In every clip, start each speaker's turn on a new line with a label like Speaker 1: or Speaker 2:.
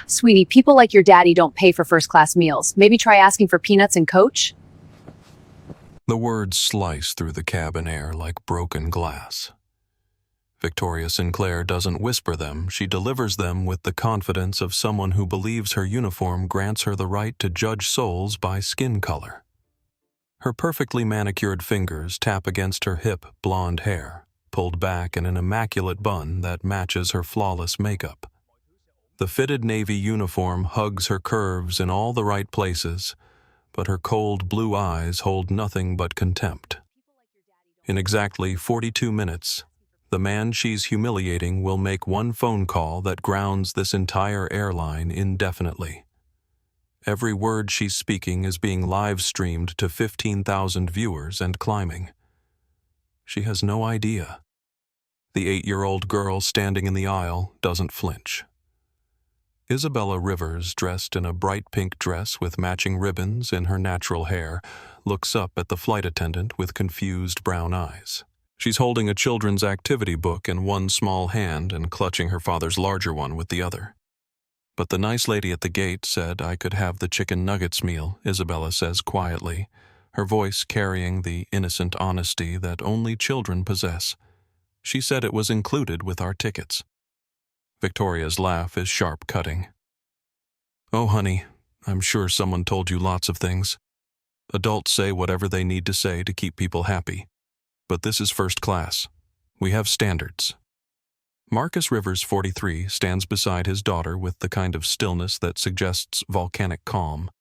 Speaker 1: Sweetie, people like your daddy don't pay for first-class meals. Maybe try asking for peanuts and Coach?
Speaker 2: The words slice through the cabin air like broken glass. Victoria Sinclair doesn't whisper them, she delivers them with the confidence of someone who believes her uniform grants her the right to judge souls by skin color. Her perfectly manicured fingers tap against her hip blonde hair, pulled back in an immaculate bun that matches her flawless makeup. The fitted navy uniform hugs her curves in all the right places, but her cold blue eyes hold nothing but contempt. In exactly 42 minutes, the man she's humiliating will make one phone call that grounds this entire airline indefinitely. Every word she's speaking is being live-streamed to 15,000 viewers and climbing. She has no idea. The 8-year-old girl standing in the aisle doesn't flinch. Isabella Rivers, dressed in a bright pink dress with matching ribbons in her natural hair, looks up at the flight attendant with confused brown eyes. She's holding a children's activity book in one small hand and clutching her father's larger one with the other. But the nice lady at the gate said I could have the chicken nuggets meal, Isabella says quietly, her voice carrying the innocent honesty that only children possess. She said it was included with our tickets. Victoria's laugh is sharp-cutting. Oh, honey, I'm sure someone told you lots of things. Adults say whatever they need to say to keep people happy. But this is first class. We have standards. Marcus Rivers, 43, stands beside his daughter with the kind of stillness that suggests volcanic calm.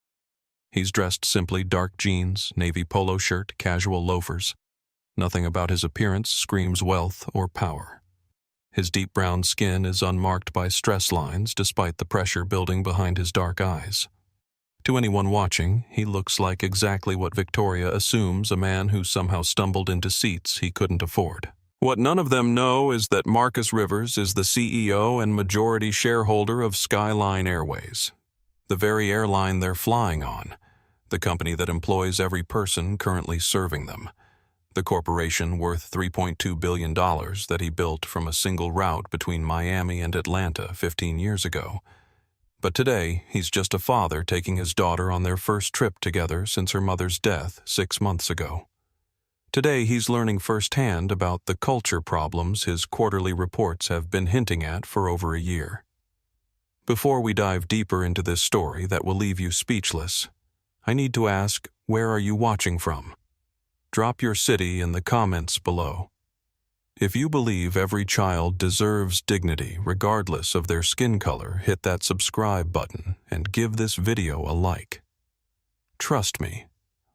Speaker 2: He's dressed simply dark jeans, navy polo shirt, casual loafers. Nothing about his appearance screams wealth or power. His deep brown skin is unmarked by stress lines despite the pressure building behind his dark eyes. To anyone watching, he looks like exactly what Victoria assumes a man who somehow stumbled into seats he couldn't afford. What none of them know is that Marcus Rivers is the CEO and majority shareholder of SkyLine Airways, the very airline they're flying on, the company that employs every person currently serving them, the corporation worth $3.2 billion that he built from a single route between Miami and Atlanta 15 years ago. But today, he's just a father taking his daughter on their first trip together since her mother's death 6 months ago. Today, he's learning firsthand about the culture problems his quarterly reports have been hinting at for over a year. Before we dive deeper into this story that will leave you speechless, I need to ask, where are you watching from? Drop your city in the comments below. If you believe every child deserves dignity regardless of their skin color, hit that subscribe button and give this video a like. Trust me,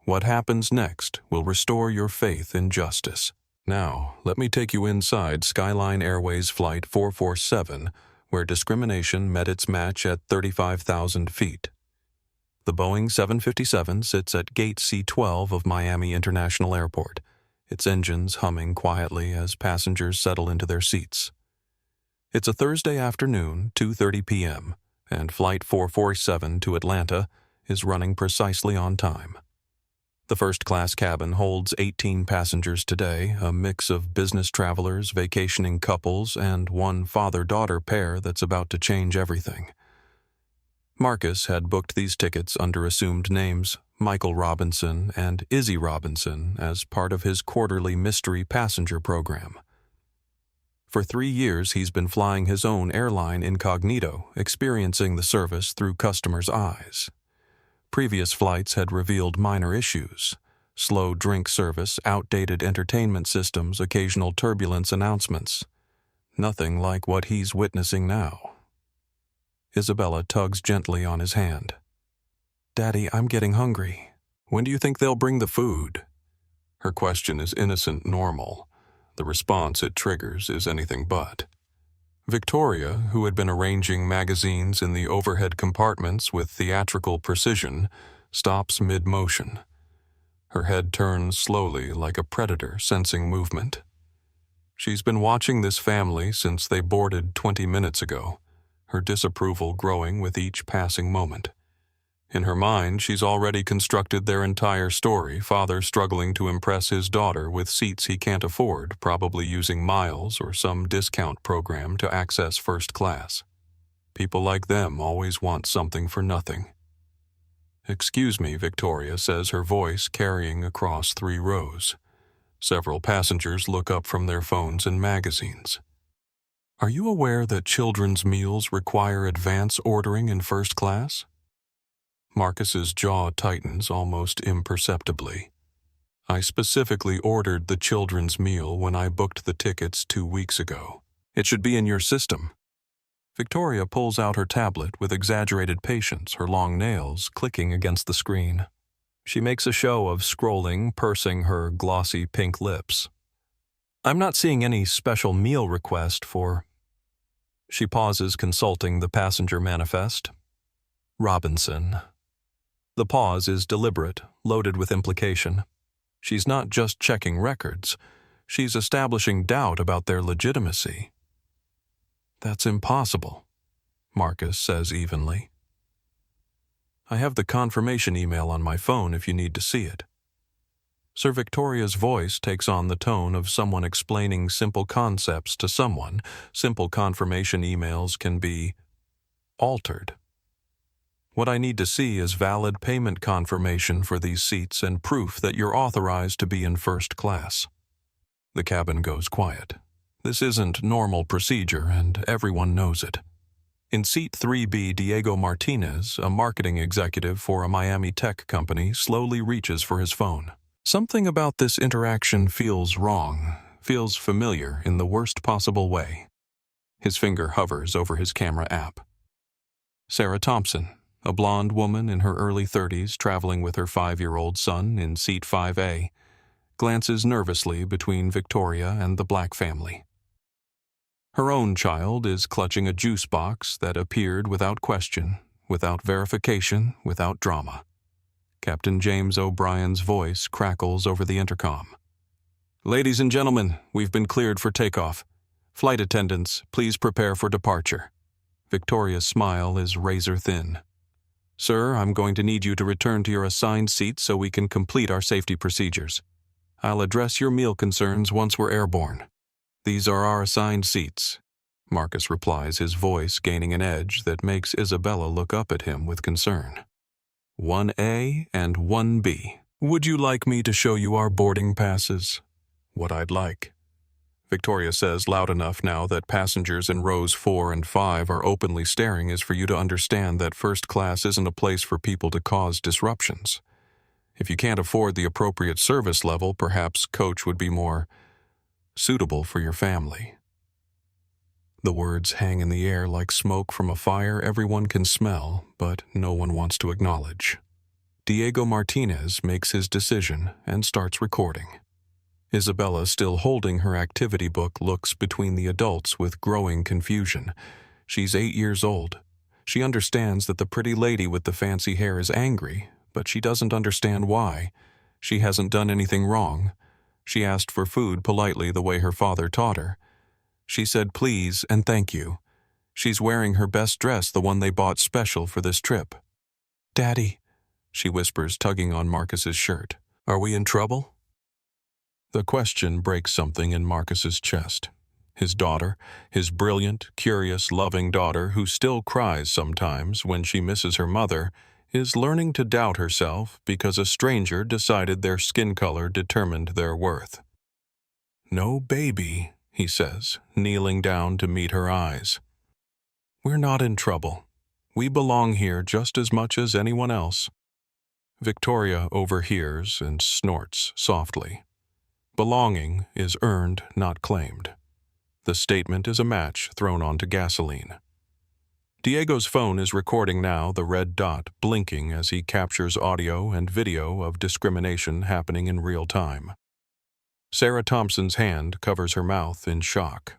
Speaker 2: what happens next will restore your faith in justice. Now, let me take you inside SkyLine Airways Flight 447, where discrimination met its match at 35,000 feet. The Boeing 757 sits at Gate C12 of Miami International Airport, its engines humming quietly as passengers settle into their seats. It's a Thursday afternoon, 2:30 p.m., and Flight 447 to Atlanta is running precisely on time. The first-class cabin holds 18 passengers today, a mix of business travelers, vacationing couples, and one father-daughter pair that's about to change everything. Marcus had booked these tickets under assumed names Michael Robinson and Izzy Robinson as part of his quarterly mystery passenger program. For 3 years, he's been flying his own airline incognito, experiencing the service through customers' eyes. Previous flights had revealed minor issues: slow drink service, outdated entertainment systems, occasional turbulence announcements. Nothing like what he's witnessing now. Isabella tugs gently on his hand. "Daddy, I'm getting hungry. When do you think they'll bring the food?" Her question is innocent normal. The response it triggers is anything but. Victoria, who had been arranging magazines in the overhead compartments with theatrical precision, stops mid-motion. Her head turns slowly like a predator sensing movement. She's been watching this family since they boarded 20 minutes ago, her disapproval growing with each passing moment. In her mind, she's already constructed their entire story, father struggling to impress his daughter with seats he can't afford, probably using miles or some discount program to access first class. People like them always want something for nothing. "Excuse me," Victoria says, her voice carrying across 3 rows. Several passengers look up from their phones and magazines. "Are you aware that children's meals require advance ordering in first class?" Marcus's jaw tightens almost imperceptibly. "I specifically ordered the children's meal when I booked the tickets 2 weeks ago. It should be in your system." Victoria pulls out her tablet with exaggerated patience, her long nails clicking against the screen. She makes a show of scrolling, pursing her glossy pink lips. "I'm not seeing any special meal request for..." She pauses, consulting the passenger manifest. "Robinson." The pause is deliberate, loaded with implication. She's not just checking records. She's establishing doubt about their legitimacy. "That's impossible," Marcus says evenly. "I have the confirmation email on my phone if you need to see it." Sir Victoria's voice takes on the tone of someone explaining simple concepts to someone. Simple confirmation emails can be altered. "What I need to see is valid payment confirmation for these seats and proof that you're authorized to be in first class." The cabin goes quiet. This isn't normal procedure, and everyone knows it. In seat 3B, Diego Martinez, a marketing executive for a Miami tech company, slowly reaches for his phone. Something about this interaction feels wrong, feels familiar in the worst possible way. His finger hovers over his camera app. Sarah Thompson, a blonde woman in her early 30s traveling with her 5-year-old son in seat 5A, glances nervously between Victoria and the Black family. Her own child is clutching a juice box that appeared without question, without verification, without drama. Captain James O'Brien's voice crackles over the intercom. "Ladies and gentlemen, we've been cleared for takeoff. Flight attendants, please prepare for departure." Victoria's smile is razor thin. "Sir, I'm going to need you to return to your assigned seat so we can complete our safety procedures. I'll address your meal concerns once we're airborne." "These are our assigned seats," Marcus replies, his voice gaining an edge that makes Isabella look up at him with concern. 1A and 1B. "Would you like me to show you our boarding passes?" "What I'd like." Victoria says loud enough now that passengers in rows 4 and 5 are openly staring is for you to understand that first class isn't a place for people to cause disruptions. If you can't afford the appropriate service level, perhaps coach would be more suitable for your family. The words hang in the air like smoke from a fire everyone can smell, but no one wants to acknowledge. Diego Martinez makes his decision and starts recording. Isabella, still holding her activity book, looks between the adults with growing confusion. She's 8 years old. She understands that the pretty lady with the fancy hair is angry, but she doesn't understand why. She hasn't done anything wrong. She asked for food politely the way her father taught her. She said please and thank you. She's wearing her best dress, the one they bought special for this trip. "Daddy," she whispers, tugging on Marcus's shirt. "Are we in trouble?" The question breaks something in Marcus's chest. His daughter, his brilliant, curious, loving daughter, who still cries sometimes when she misses her mother, is learning to doubt herself because a stranger decided their skin color determined their worth. "No baby," he says, kneeling down to meet her eyes. "We're not in trouble. We belong here just as much as anyone else." Victoria overhears and snorts softly. Belonging is earned, not claimed. The statement is a match thrown onto gasoline. Diego's phone is recording now, the red dot blinking as he captures audio and video of discrimination happening in real time. Sarah Thompson's hand covers her mouth in shock.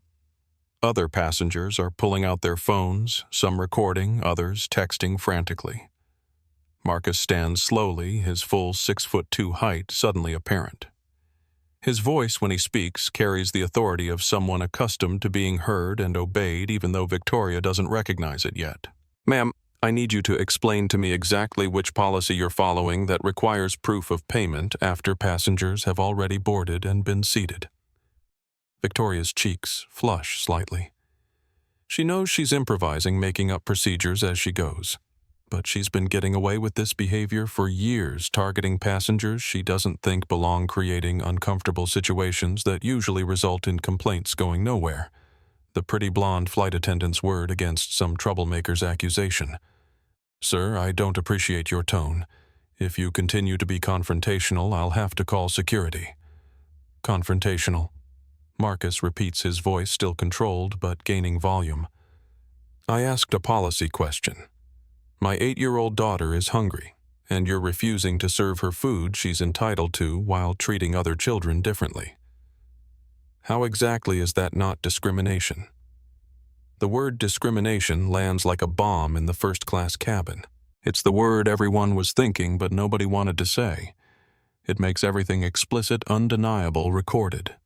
Speaker 2: Other passengers are pulling out their phones, some recording, others texting frantically. Marcus stands slowly, his full 6'2" height suddenly apparent. His voice, when he speaks, carries the authority of someone accustomed to being heard and obeyed, even though Victoria doesn't recognize it yet. "Ma'am, I need you to explain to me exactly which policy you're following that requires proof of payment after passengers have already boarded and been seated." Victoria's cheeks flush slightly. She knows she's improvising, making up procedures as she goes. But she's been getting away with this behavior for years, targeting passengers she doesn't think belong, creating uncomfortable situations that usually result in complaints going nowhere. The pretty blonde flight attendant's word against some troublemaker's accusation. "Sir, I don't appreciate your tone. If you continue to be confrontational, I'll have to call security." "Confrontational?" Marcus repeats, his voice still controlled but gaining volume. "I asked a policy question. My 8-year-old daughter is hungry, and you're refusing to serve her food she's entitled to while treating other children differently. How exactly is that not discrimination?" The word discrimination lands like a bomb in the first-class cabin. It's the word everyone was thinking but nobody wanted to say. It makes everything explicit, undeniable, recorded.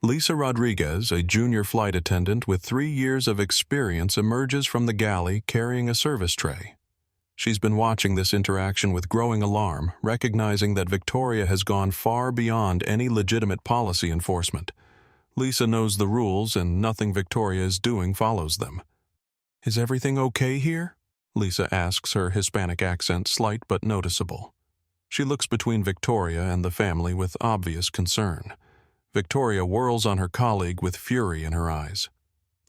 Speaker 2: Lisa Rodriguez, a junior flight attendant with 3 years of experience, emerges from the galley carrying a service tray. She's been watching this interaction with growing alarm, recognizing that Victoria has gone far beyond any legitimate policy enforcement. Lisa knows the rules, and nothing Victoria is doing follows them. "Is everything okay here?" Lisa asks, her Hispanic accent slight but noticeable. She looks between Victoria and the family with obvious concern. Victoria whirls on her colleague with fury in her eyes.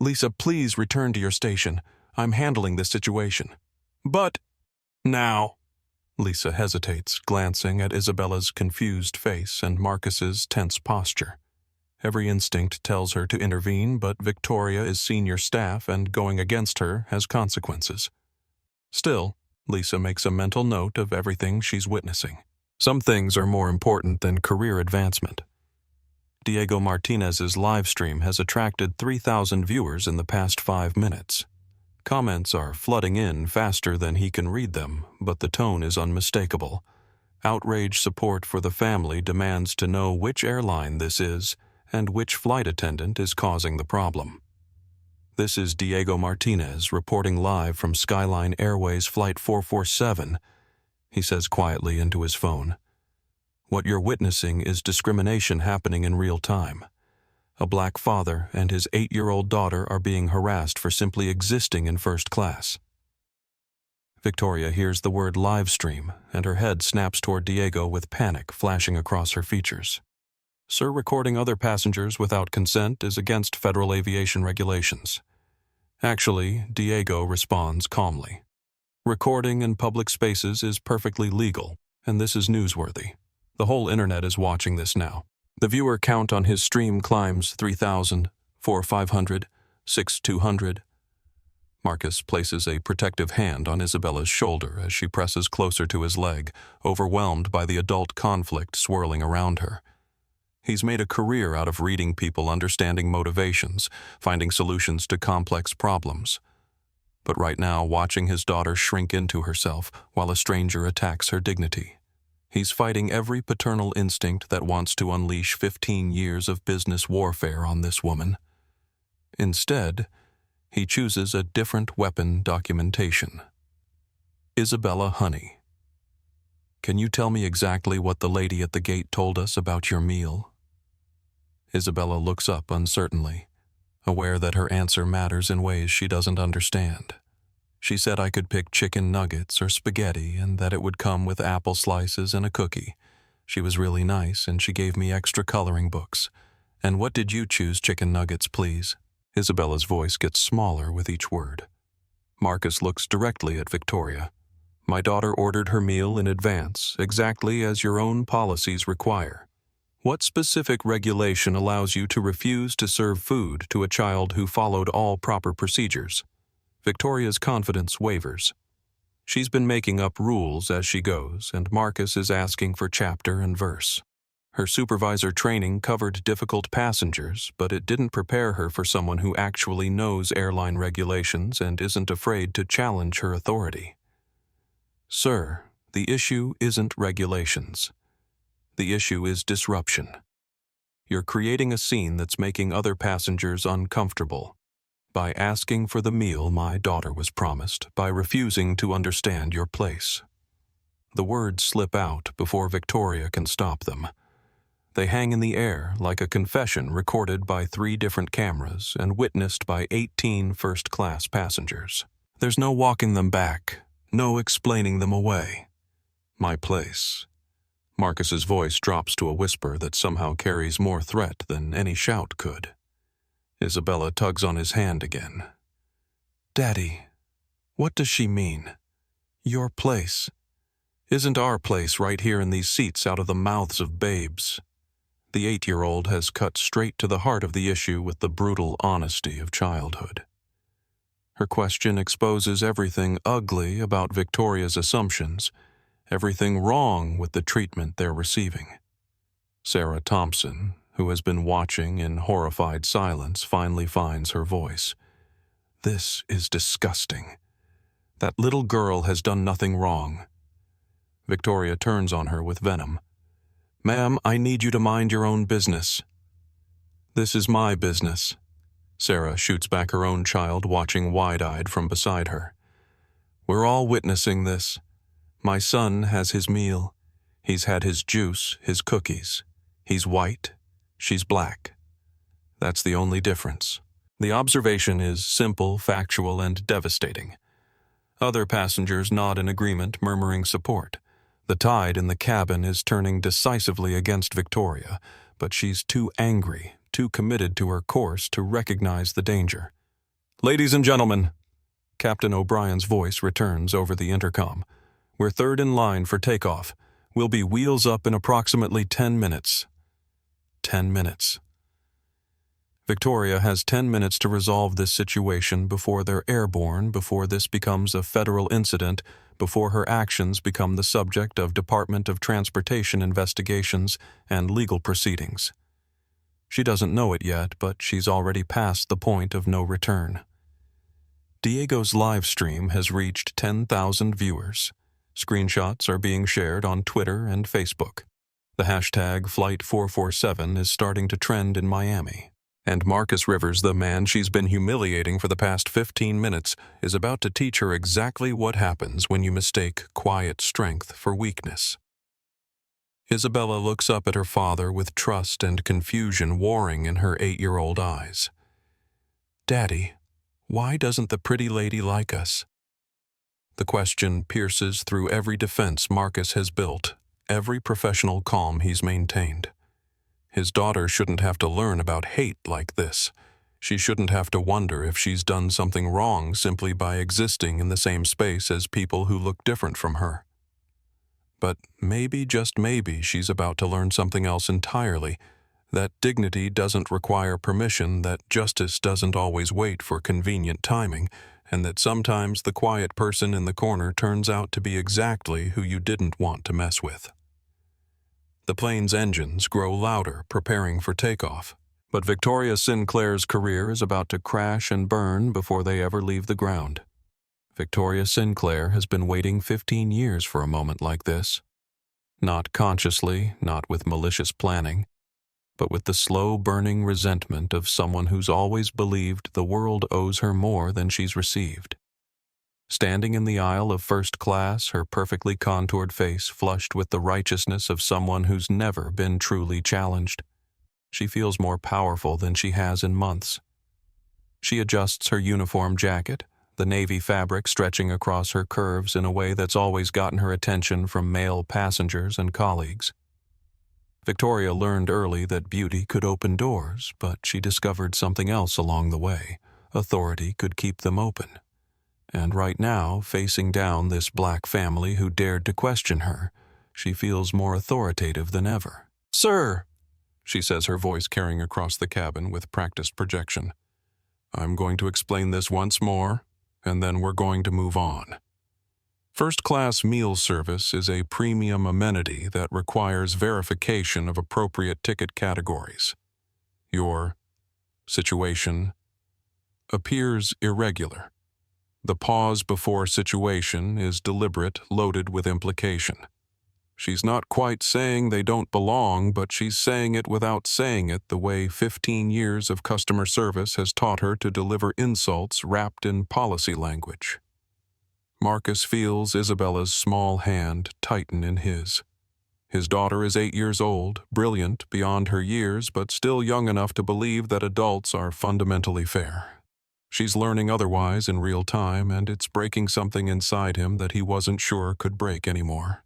Speaker 2: "Lisa, please return to your station. I'm handling this situation." "But now." Lisa hesitates, glancing at Isabella's confused face and Marcus's tense posture. Every instinct tells her to intervene, but Victoria is senior staff and going against her has consequences. Still, Lisa makes a mental note of everything she's witnessing. Some things are more important than career advancement. Diego Martinez's livestream has attracted 3,000 viewers in the past 5 minutes. Comments are flooding in faster than he can read them, but the tone is unmistakable. Outraged support for the family demands to know which airline this is and which flight attendant is causing the problem. This is Diego Martinez reporting live from SkyLine Airways Flight 447, he says quietly into his phone. What you're witnessing is discrimination happening in real time. A black father and his 8-year-old daughter are being harassed for simply existing in first class. Victoria hears the word livestream, and her head snaps toward Diego with panic flashing across her features. "Sir, recording other passengers without consent is against federal aviation regulations." Actually, Diego responds calmly. "Recording in public spaces is perfectly legal, and this is newsworthy. The whole internet is watching this now." The viewer count on his stream climbs 3,000, 4,500, 6,200. Marcus places a protective hand on Isabella's shoulder as she presses closer to his leg, overwhelmed by the adult conflict swirling around her. He's made a career out of reading people, understanding motivations, finding solutions to complex problems. But right now, watching his daughter shrink into herself while a stranger attacks her dignity. He's fighting every paternal instinct that wants to unleash 15 years of business warfare on this woman. Instead, he chooses a different weapon: documentation. "Isabella Honey, can you tell me exactly what the lady at the gate told us about your meal?" Isabella looks up uncertainly, aware that her answer matters in ways she doesn't understand. "She said I could pick chicken nuggets or spaghetti and that it would come with apple slices and a cookie. She was really nice and she gave me extra coloring books. And what did you choose? Chicken nuggets, please." Isabella's voice gets smaller with each word. Marcus looks directly at Victoria. "My daughter ordered her meal in advance, exactly as your own policies require. What specific regulation allows you to refuse to serve food to a child who followed all proper procedures?" Victoria's confidence wavers. She's been making up rules as she goes, and Marcus is asking for chapter and verse. Her supervisor training covered difficult passengers, but it didn't prepare her for someone who actually knows airline regulations and isn't afraid to challenge her authority. "Sir, the issue isn't regulations. The issue is disruption. You're creating a scene that's making other passengers uncomfortable. By asking for the meal my daughter was promised, by refusing to understand your place." The words slip out before Victoria can stop them. They hang in the air like a confession recorded by 3 different cameras and witnessed by 18 first-class passengers. There's no walking them back, no explaining them away. My place. Marcus's voice drops to a whisper that somehow carries more threat than any shout could. Isabella tugs on his hand again. Daddy, what does she mean? Your place. Isn't our place right here in these seats out of the mouths of babes? The 8-year-old has cut straight to the heart of the issue with the brutal honesty of childhood. Her question exposes everything ugly about Victoria's assumptions, everything wrong with the treatment they're receiving. Sarah Thompson, who has been watching in horrified silence, finally finds her voice. This is disgusting. That little girl has done nothing wrong. Victoria turns on her with venom. Ma'am, I need you to mind your own business. This is my business. Sarah shoots back her own child, watching wide-eyed from beside her. We're all witnessing this. My son has his meal. He's had his juice, his cookies. He's white. She's black. That's the only difference. The observation is simple, factual, and devastating. Other passengers nod in agreement, murmuring support. The tide in the cabin is turning decisively against Victoria, but she's too angry, too committed to her course to recognize the danger. Ladies and gentlemen, Captain O'Brien's voice returns over the intercom. We're third in line for takeoff. We'll be wheels up in approximately 10 minutes. 10 minutes. Victoria has 10 minutes to resolve this situation before they're airborne, before this becomes a federal incident, before her actions become the subject of Department of Transportation investigations and legal proceedings. She doesn't know it yet, but she's already past the point of no return. Diego's live stream has reached 10,000 viewers. Screenshots are being shared on Twitter and Facebook. The hashtag Flight447 is starting to trend in Miami. And Marcus Rivers, the man she's been humiliating for the past 15 minutes, is about to teach her exactly what happens when you mistake quiet strength for weakness. Isabella looks up at her father with trust and confusion warring in her 8-year-old eyes. Daddy, why doesn't the pretty lady like us? The question pierces through every defense Marcus has built, every professional calm he's maintained. His daughter shouldn't have to learn about hate like this. She shouldn't have to wonder if she's done something wrong simply by existing in the same space as people who look different from her. But maybe, just maybe, she's about to learn something else entirely, that dignity doesn't require permission, that justice doesn't always wait for convenient timing, and that sometimes the quiet person in the corner turns out to be exactly who you didn't want to mess with. The plane's engines grow louder, preparing for takeoff. But Victoria Sinclair's career is about to crash and burn before they ever leave the ground. Victoria Sinclair has been waiting 15 years for a moment like this. Not consciously, not with malicious planning, but with the slow-burning resentment of someone who's always believed the world owes her more than she's received. Standing in the aisle of first class, her perfectly contoured face flushed with the righteousness of someone who's never been truly challenged, she feels more powerful than she has in months. She adjusts her uniform jacket, the navy fabric stretching across her curves in a way that's always gotten her attention from male passengers and colleagues. Victoria learned early that beauty could open doors, but she discovered something else along the way. Authority could keep them open. And right now, facing down this black family who dared to question her, she feels more authoritative than ever. Sir, she says, her voice carrying across the cabin with practiced projection. I'm going to explain this once more, and then we're going to move on. First-class meal service is a premium amenity that requires verification of appropriate ticket categories. Your situation appears irregular. The pause before situation is deliberate, loaded with implication. She's not quite saying they don't belong, but she's saying it without saying it, the way 15 years of customer service has taught her to deliver insults wrapped in policy language. Marcus feels Isabella's small hand tighten in his. His daughter is 8 years old, brilliant beyond her years, but still young enough to believe that adults are fundamentally fair. She's learning otherwise in real time, and it's breaking something inside him that he wasn't sure could break anymore.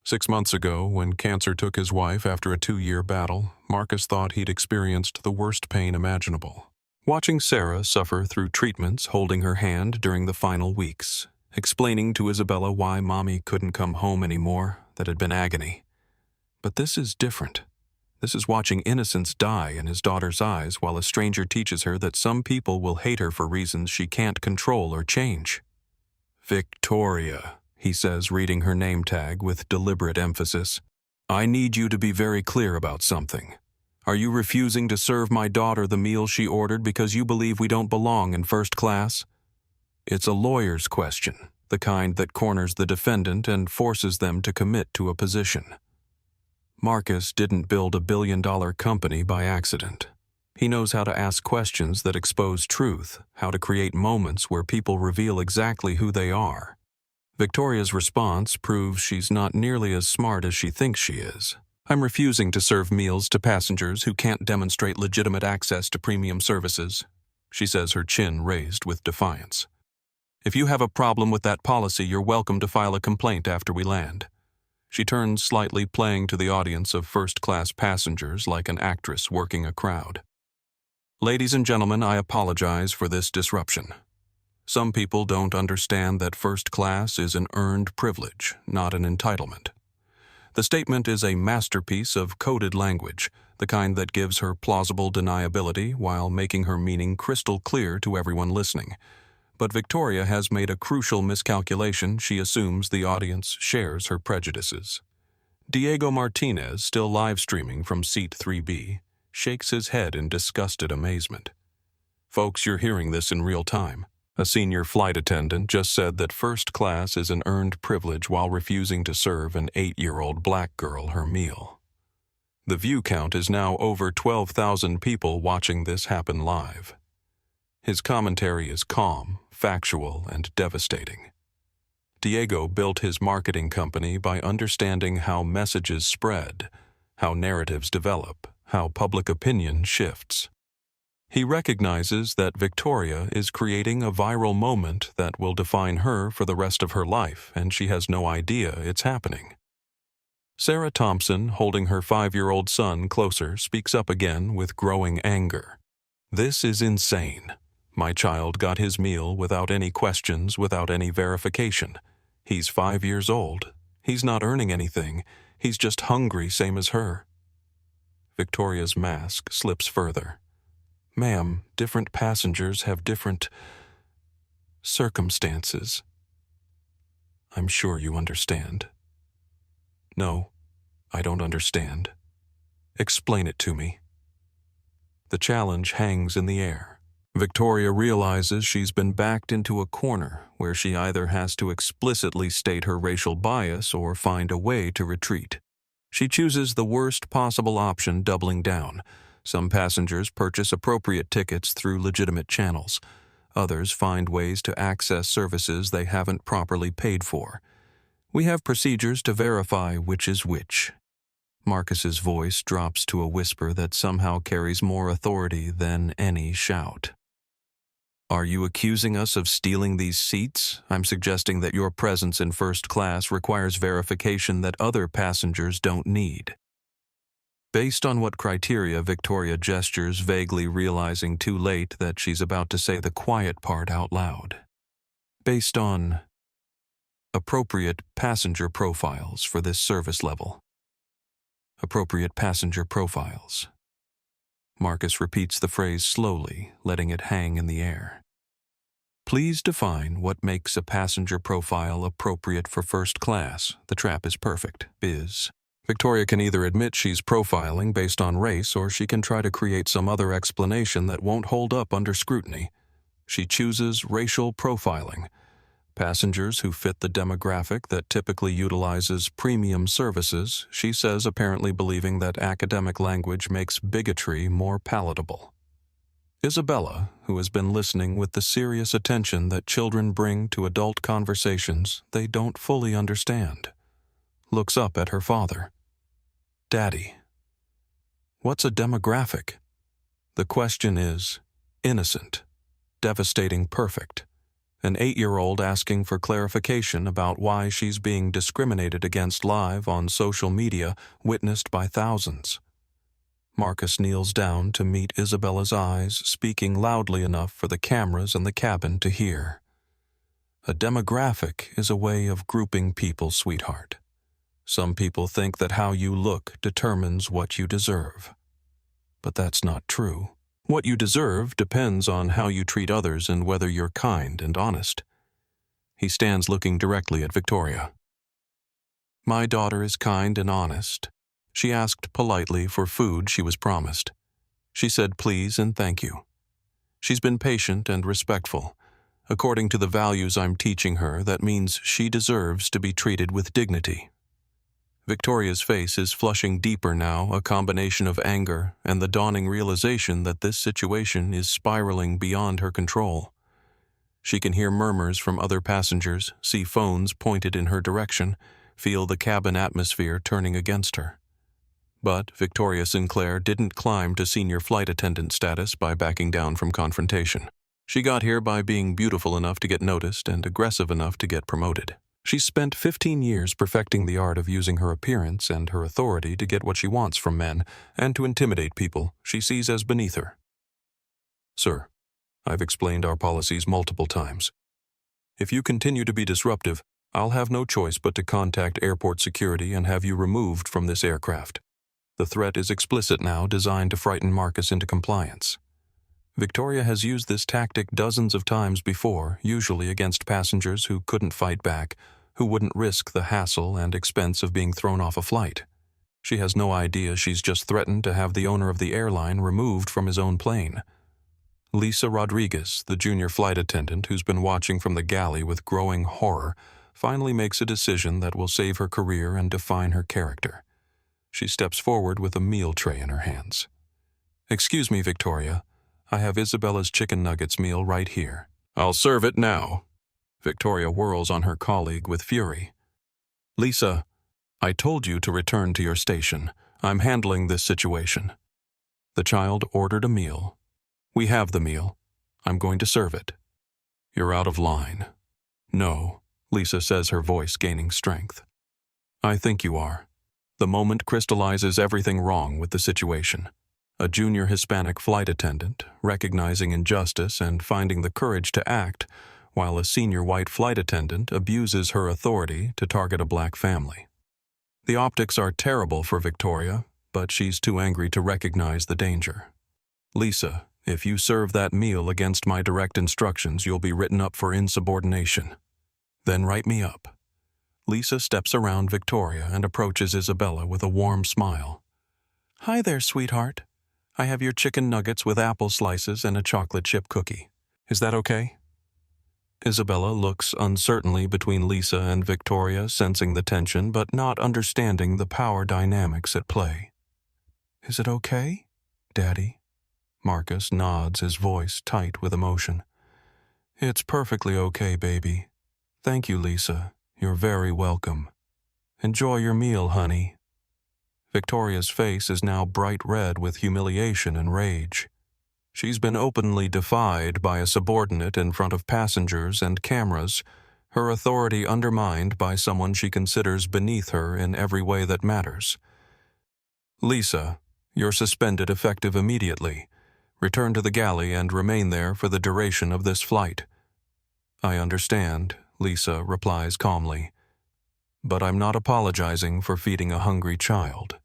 Speaker 2: 6 months ago, when cancer took his wife after a 2-year battle, Marcus thought he'd experienced the worst pain imaginable. Watching Sarah suffer through treatments, holding her hand during the final weeks, explaining to Isabella why Mommy couldn't come home anymore, that had been agony. But this is different. This is watching innocence die in his daughter's eyes while a stranger teaches her that some people will hate her for reasons she can't control or change. "Victoria," he says, reading her name tag with deliberate emphasis. "I need you to be very clear about something. Are you refusing to serve my daughter the meal she ordered because you believe we don't belong in first class?" It's a lawyer's question, the kind that corners the defendant and forces them to commit to a position. Marcus didn't build a billion-dollar company by accident. He knows how to ask questions that expose truth, how to create moments where people reveal exactly who they are. Victoria's response proves she's not nearly as smart as she thinks she is. "I'm refusing to serve meals to passengers who can't demonstrate legitimate access to premium services," she says, her chin raised with defiance. "If you have a problem with that policy, you're welcome to file a complaint after we land." She turns slightly, playing to the audience of first-class passengers like an actress working a crowd. "Ladies and gentlemen, I apologize for this disruption. Some people don't understand that first class is an earned privilege, not an entitlement. The statement is a masterpiece of coded language, the kind that gives her plausible deniability while making her meaning crystal clear to everyone listening. But Victoria has made a crucial miscalculation. She assumes the audience shares her prejudices." Diego Martinez, still live streaming from seat 3B, shakes his head in disgusted amazement. "Folks, you're hearing this in real time. A senior flight attendant just said that first class is an earned privilege while refusing to serve an 8-year-old black girl her meal." The view count is now over 12,000 people watching this happen live. His commentary is calm, factual, and devastating. Diego built his marketing company by understanding how messages spread, how narratives develop, how public opinion shifts. He recognizes that Victoria is creating a viral moment that will define her for the rest of her life, and she has no idea it's happening. Sarah Thompson, holding her 5-year-old son closer, speaks up again with growing anger. "This is insane. My child got his meal without any questions, without any verification. He's 5 years old. He's not earning anything. He's just hungry, same as her." Victoria's mask slips further. "Ma'am, different passengers have different circumstances. I'm sure you understand." "No, I don't understand. Explain it to me." The challenge hangs in the air. Victoria realizes she's been backed into a corner where she either has to explicitly state her racial bias or find a way to retreat. She chooses the worst possible option, doubling down. Some passengers purchase appropriate tickets through legitimate channels. Others find ways to access services they haven't properly paid for. "We have procedures to verify which is which." Marcus's voice drops to a whisper that somehow carries more authority than any shout. "Are you accusing us of stealing these seats? I'm suggesting that your presence in first class requires verification that other passengers don't need." Based on what criteria? Victoria gestures, vaguely realizing too late that she's about to say the quiet part out loud. "Based on appropriate passenger profiles for this service level." Appropriate passenger profiles. Marcus repeats the phrase slowly, letting it hang in the air. "Please define what makes a passenger profile appropriate for first class. The trap is perfect. Biz." Victoria can either admit she's profiling based on race, or she can try to create some other explanation that won't hold up under scrutiny. She chooses racial profiling. Passengers who fit the demographic that typically utilizes premium services, she says, apparently believing that academic language makes bigotry more palatable. Isabella, who has been listening with the serious attention that children bring to adult conversations they don't fully understand, looks up at her father. Daddy, what's a demographic? The question is innocent, devastating perfect. An 8-year-old asking for clarification about why she's being discriminated against live on social media, witnessed by thousands. Marcus kneels down to meet Isabella's eyes, speaking loudly enough for the cameras in the cabin to hear. A demographic is a way of grouping people, sweetheart. Some people think that how you look determines what you deserve. But that's not true. What you deserve depends on how you treat others and whether you're kind and honest. He stands looking directly at Victoria. My daughter is kind and honest. She asked politely for food she was promised. She said please and thank you. She's been patient and respectful. According to the values I'm teaching her, that means she deserves to be treated with dignity. Victoria's face is flushing deeper now, a combination of anger and the dawning realization that this situation is spiraling beyond her control. She can hear murmurs from other passengers, see phones pointed in her direction, feel the cabin atmosphere turning against her. But Victoria Sinclair didn't climb to senior flight attendant status by backing down from confrontation. She got here by being beautiful enough to get noticed and aggressive enough to get promoted. She's spent 15 years perfecting the art of using her appearance and her authority to get what she wants from men and to intimidate people she sees as beneath her. Sir, I've explained our policies multiple times. If you continue to be disruptive, I'll have no choice but to contact airport security and have you removed from this aircraft. The threat is explicit now, designed to frighten Marcus into compliance. Victoria has used this tactic dozens of times before, usually against passengers who couldn't fight back, who wouldn't risk the hassle and expense of being thrown off a flight. She has no idea she's just threatened to have the owner of the airline removed from his own plane. Lisa Rodriguez, the junior flight attendant who's been watching from the galley with growing horror, finally makes a decision that will save her career and define her character. She steps forward with a meal tray in her hands. Excuse me, Victoria. I have Isabella's chicken nuggets meal right here. I'll serve it now. Victoria whirls on her colleague with fury. Lisa, I told you to return to your station. I'm handling this situation. The child ordered a meal. We have the meal. I'm going to serve it. You're out of line. No, Lisa says, her voice gaining strength. I think you are. The moment crystallizes everything wrong with the situation. A junior Hispanic flight attendant, recognizing injustice and finding the courage to act, while a senior white flight attendant abuses her authority to target a black family. The optics are terrible for Victoria, but she's too angry to recognize the danger. Lisa, if you serve that meal against my direct instructions, you'll be written up for insubordination. Then write me up. Lisa steps around Victoria and approaches Isabella with a warm smile. Hi there, sweetheart. I have your chicken nuggets with apple slices and a chocolate chip cookie. Is that okay? Isabella looks uncertainly between Lisa and Victoria, sensing the tension but not understanding the power dynamics at play. Is it okay, Daddy? Marcus nods, his voice tight with emotion. It's perfectly okay, baby. Thank you, Lisa. You're very welcome. Enjoy your meal, honey. Victoria's face is now bright red with humiliation and rage. She's been openly defied by a subordinate in front of passengers and cameras, her authority undermined by someone she considers beneath her in every way that matters. Lisa, you're suspended effective immediately. Return to the galley and remain there for the duration of this flight. I understand, Lisa replies calmly. But I'm not apologizing for feeding a hungry child.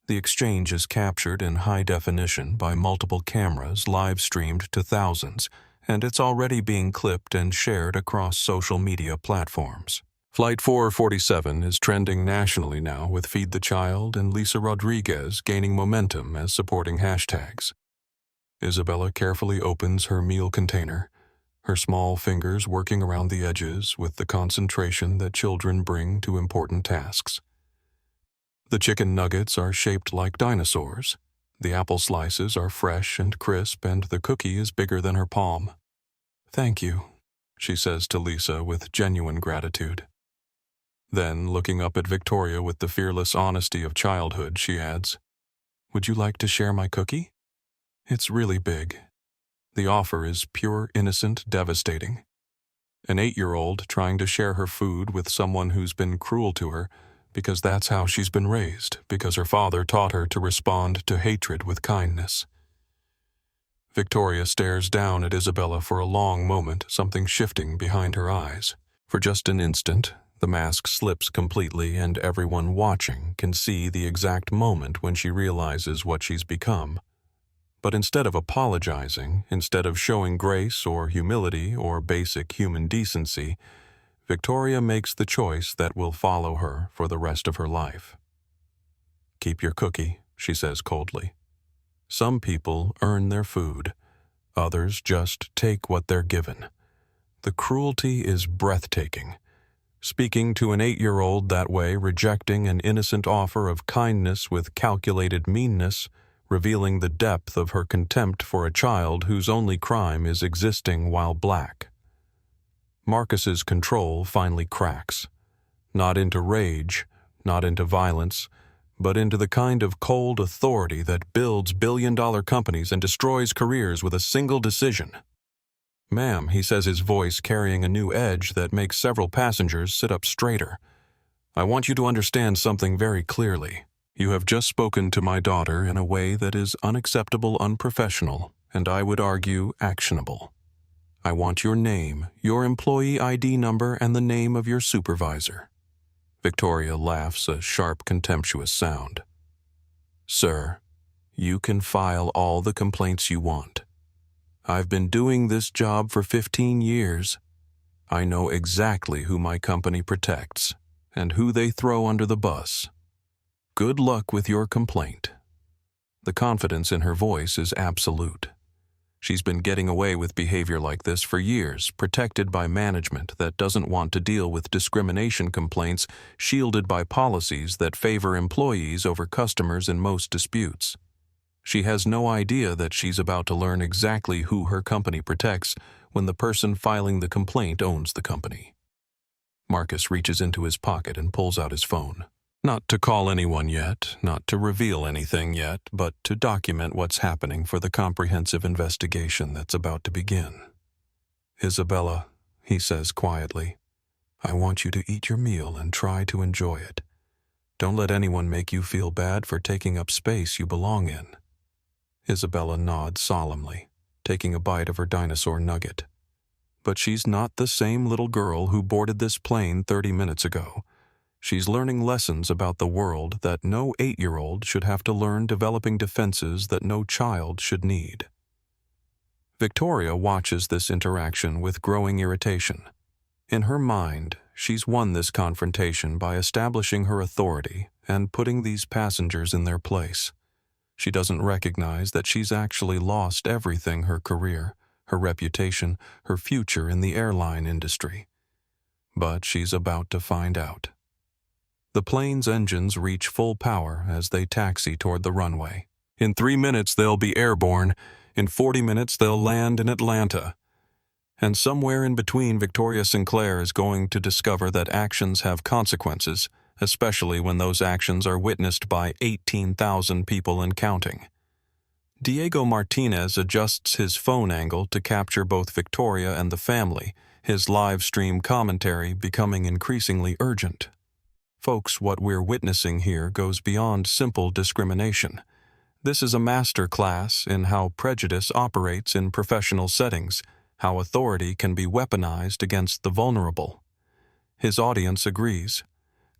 Speaker 2: The exchange is captured in high definition by multiple cameras live-streamed to thousands, and it's already being clipped and shared across social media platforms. Flight 447 is trending nationally now, with Feed the Child and Lisa Rodriguez gaining momentum as supporting hashtags. Isabella carefully opens her meal container, her small fingers working around the edges with the concentration that children bring to important tasks. The chicken nuggets are shaped like dinosaurs. The apple slices are fresh and crisp, and the cookie is bigger than her palm. Thank you, she says to Lisa with genuine gratitude. Then, looking up at Victoria with the fearless honesty of childhood, she adds, "Would you like to share my cookie? It's really big." The offer is pure, innocent, devastating. An 8-year-old trying to share her food with someone who's been cruel to her because that's how she's been raised, because her father taught her to respond to hatred with kindness. Victoria stares down at Isabella for a long moment, something shifting behind her eyes. For just an instant, the mask slips completely and everyone watching can see the exact moment when she realizes what she's become. But instead of apologizing, instead of showing grace or humility or basic human decency, Victoria makes the choice that will follow her for the rest of her life. "Keep your cookie," she says coldly. "Some people earn their food. Others just take what they're given." The cruelty is breathtaking. Speaking to an 8-year-old that way, rejecting an innocent offer of kindness with calculated meanness, revealing the depth of her contempt for a child whose only crime is existing while black. Marcus's control finally cracks. Not into rage, not into violence, but into the kind of cold authority that builds billion-dollar companies and destroys careers with a single decision. "Ma'am," he says, his voice carrying a new edge that makes several passengers sit up straighter. "I want you to understand something very clearly. You have just spoken to my daughter in a way that is unacceptable, unprofessional, and I would argue actionable. I want your name, your employee ID number, and the name of your supervisor." Victoria laughs a sharp, contemptuous sound. "Sir, you can file all the complaints you want. I've been doing this job for 15 years. I know exactly who my company protects and who they throw under the bus. Good luck with your complaint." The confidence in her voice is absolute. She's been getting away with behavior like this for years, protected by management that doesn't want to deal with discrimination complaints, shielded by policies that favor employees over customers in most disputes. She has no idea that she's about to learn exactly who her company protects when the person filing the complaint owns the company. Marcus reaches into his pocket and pulls out his phone. Not to call anyone yet, not to reveal anything yet, but to document what's happening for the comprehensive investigation that's about to begin. "Isabella," he says quietly, "I want you to eat your meal and try to enjoy it. Don't let anyone make you feel bad for taking up space you belong in." Isabella nods solemnly, taking a bite of her dinosaur nugget. But she's not the same little girl who boarded this plane 30 minutes ago. She's learning lessons about the world that no 8-year-old should have to learn, developing defenses that no child should need. Victoria watches this interaction with growing irritation. In her mind, she's won this confrontation by establishing her authority and putting these passengers in their place. She doesn't recognize that she's actually lost everything: her career, her reputation, her future in the airline industry. But she's about to find out. The plane's engines reach full power as they taxi toward the runway. In 3 minutes, they'll be airborne. In 40 minutes, they'll land in Atlanta. And somewhere in between, Victoria Sinclair is going to discover that actions have consequences, especially when those actions are witnessed by 18,000 people and counting. Diego Martinez adjusts his phone angle to capture both Victoria and the family, his live stream commentary becoming increasingly urgent. Folks, what we're witnessing here goes beyond simple discrimination. This is a master class in how prejudice operates in professional settings, how authority can be weaponized against the vulnerable. His audience agrees.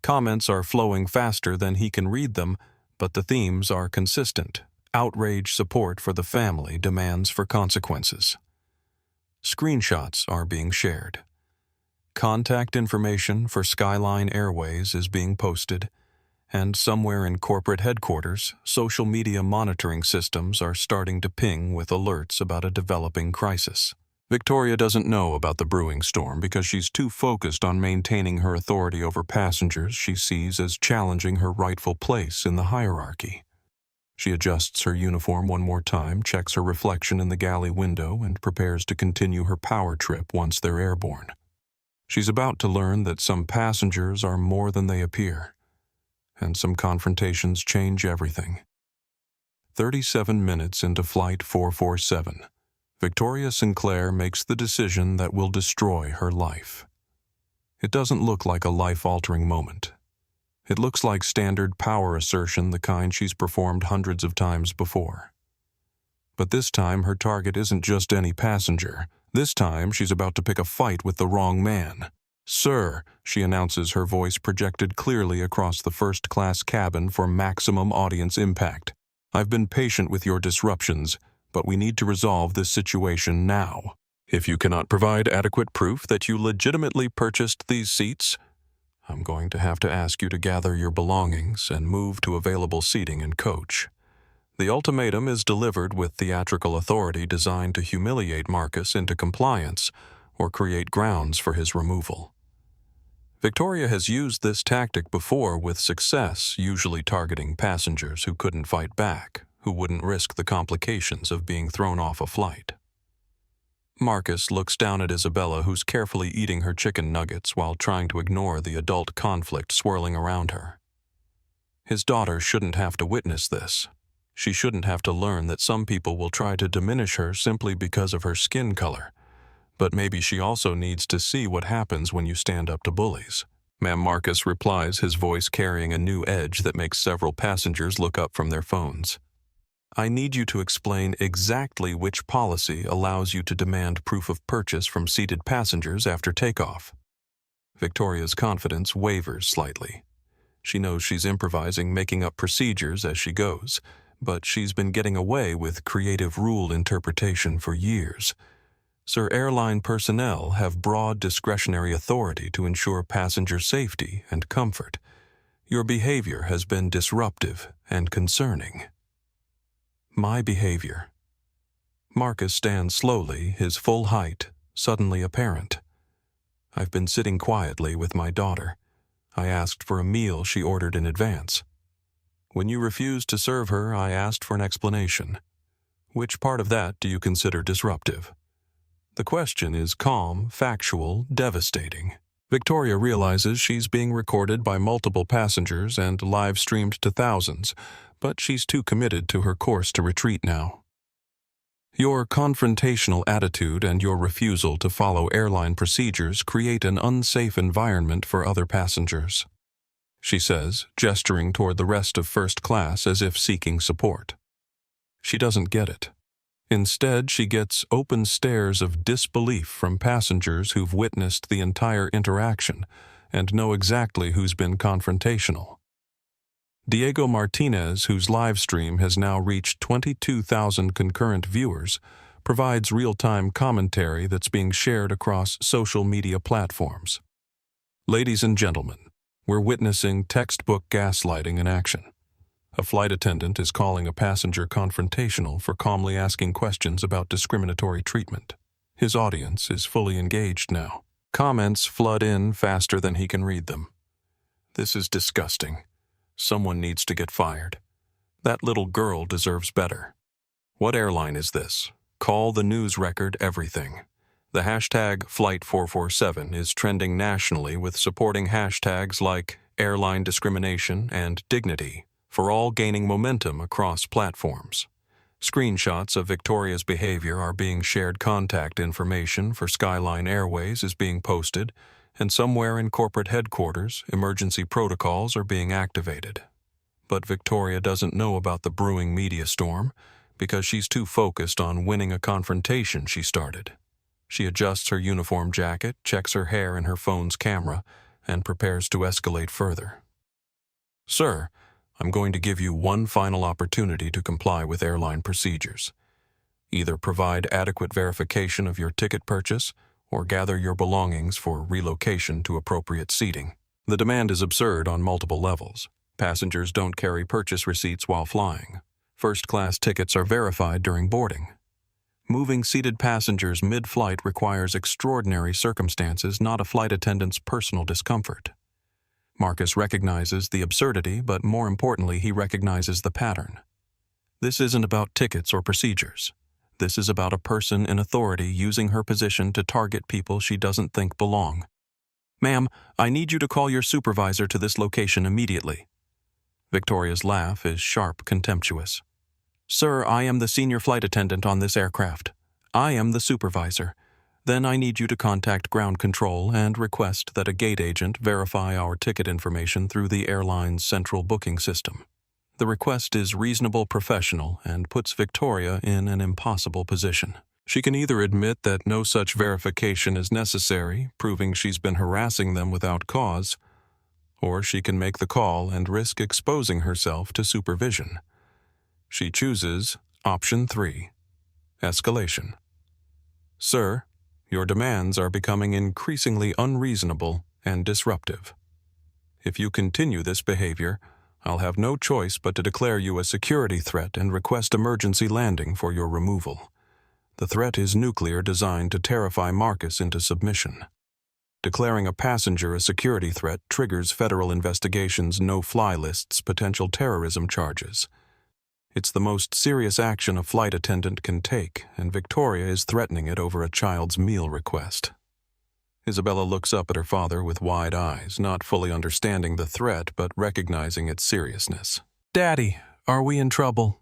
Speaker 2: Comments are flowing faster than he can read them, but the themes are consistent. Outrage, support for the family, demands for consequences. Screenshots are being shared. Contact information for SkyLine Airways is being posted, and somewhere in corporate headquarters, social media monitoring systems are starting to ping with alerts about a developing crisis. Victoria doesn't know about the brewing storm because she's too focused on maintaining her authority over passengers she sees as challenging her rightful place in the hierarchy. She adjusts her uniform one more time, checks her reflection in the galley window, and prepares to continue her power trip once they're airborne. She's about to learn that some passengers are more than they appear, and some confrontations change everything. 37 minutes into Flight 447, Victoria Sinclair makes the decision that will destroy her life. It doesn't look like a life-altering moment. It looks like standard power assertion, the kind she's performed hundreds of times before. But this time, her target isn't just any passenger. This time, she's about to pick a fight with the wrong man. "Sir," she announces, her voice projected clearly across the first-class cabin for maximum audience impact. "I've been patient with your disruptions, but we need to resolve this situation now. If you cannot provide adequate proof that you legitimately purchased these seats, I'm going to have to ask you to gather your belongings and move to available seating in coach." The ultimatum is delivered with theatrical authority designed to humiliate Marcus into compliance or create grounds for his removal. Victoria has used this tactic before with success, usually targeting passengers who couldn't fight back, who wouldn't risk the complications of being thrown off a flight. Marcus looks down at Isabella, who's carefully eating her chicken nuggets while trying to ignore the adult conflict swirling around her. His daughter shouldn't have to witness this. She shouldn't have to learn that some people will try to diminish her simply because of her skin color. But maybe she also needs to see what happens when you stand up to bullies. "Ma'am," Marcus replies, his voice carrying a new edge that makes several passengers look up from their phones. "I need you to explain exactly which policy allows you to demand proof of purchase from seated passengers after takeoff." Victoria's confidence wavers slightly. She knows she's improvising, making up procedures as she goes, but she's been getting away with creative rule interpretation for years. "Sir, airline personnel have broad discretionary authority to ensure passenger safety and comfort. Your behavior has been disruptive and concerning." "My behavior." Marcus stands slowly, his full height suddenly apparent. "I've been sitting quietly with my daughter. I asked for a meal she ordered in advance. When you refused to serve her, I asked for an explanation. Which part of that do you consider disruptive?" The question is calm, factual, devastating. Victoria realizes she's being recorded by multiple passengers and live-streamed to thousands, but she's too committed to her course to retreat now. "Your confrontational attitude and your refusal to follow airline procedures create an unsafe environment for other passengers," she says, gesturing toward the rest of first class as if seeking support. She doesn't get it. Instead, she gets open stares of disbelief from passengers who've witnessed the entire interaction and know exactly who's been confrontational. Diego Martinez, whose live stream has now reached 22,000 concurrent viewers, provides real-time commentary that's being shared across social media platforms. "Ladies and gentlemen, we're witnessing textbook gaslighting in action. A flight attendant is calling a passenger confrontational for calmly asking questions about discriminatory treatment. His audience is fully engaged now. Comments flood in faster than he can read them. This is disgusting. Someone needs to get fired. That little girl deserves better. What airline is this? Call the news record everything." The hashtag Flight 447 is trending nationally with supporting hashtags like airline discrimination and dignity, for all gaining momentum across platforms. Screenshots of Victoria's behavior are being shared, contact information for SkyLine Airways is being posted, and somewhere in corporate headquarters, emergency protocols are being activated. But Victoria doesn't know about the brewing media storm because she's too focused on winning a confrontation she started. She adjusts her uniform jacket, checks her hair in her phone's camera, and prepares to escalate further. "Sir, I'm going to give you one final opportunity to comply with airline procedures. Either provide adequate verification of your ticket purchase or gather your belongings for relocation to appropriate seating." The demand is absurd on multiple levels. Passengers don't carry purchase receipts while flying. First-class tickets are verified during boarding. Moving seated passengers mid-flight requires extraordinary circumstances, not a flight attendant's personal discomfort. Marcus recognizes the absurdity, but more importantly, he recognizes the pattern. This isn't about tickets or procedures. This is about a person in authority using her position to target people she doesn't think belong. Ma'am, I need you to call your supervisor to this location immediately. Victoria's laugh is sharp, contemptuous. Sir, I am the senior flight attendant on this aircraft. I am the supervisor. Then I need you to contact ground control and request that a gate agent verify our ticket information through the airline's central booking system. The request is reasonable, professional, and puts Victoria in an impossible position. She can either admit that no such verification is necessary, proving she's been harassing them without cause, or she can make the call and risk exposing herself to supervision. She chooses option 3, escalation. Sir, your demands are becoming increasingly unreasonable and disruptive. If you continue this behavior, I'll have no choice but to declare you a security threat and request emergency landing for your removal. The threat is nuclear, designed to terrify Marcus into submission. Declaring a passenger a security threat triggers federal investigations' no-fly list's potential terrorism charges. It's the most serious action a flight attendant can take, and Victoria is threatening it over a child's meal request. Isabella looks up at her father with wide eyes, not fully understanding the threat but recognizing its seriousness. Daddy, are we in trouble?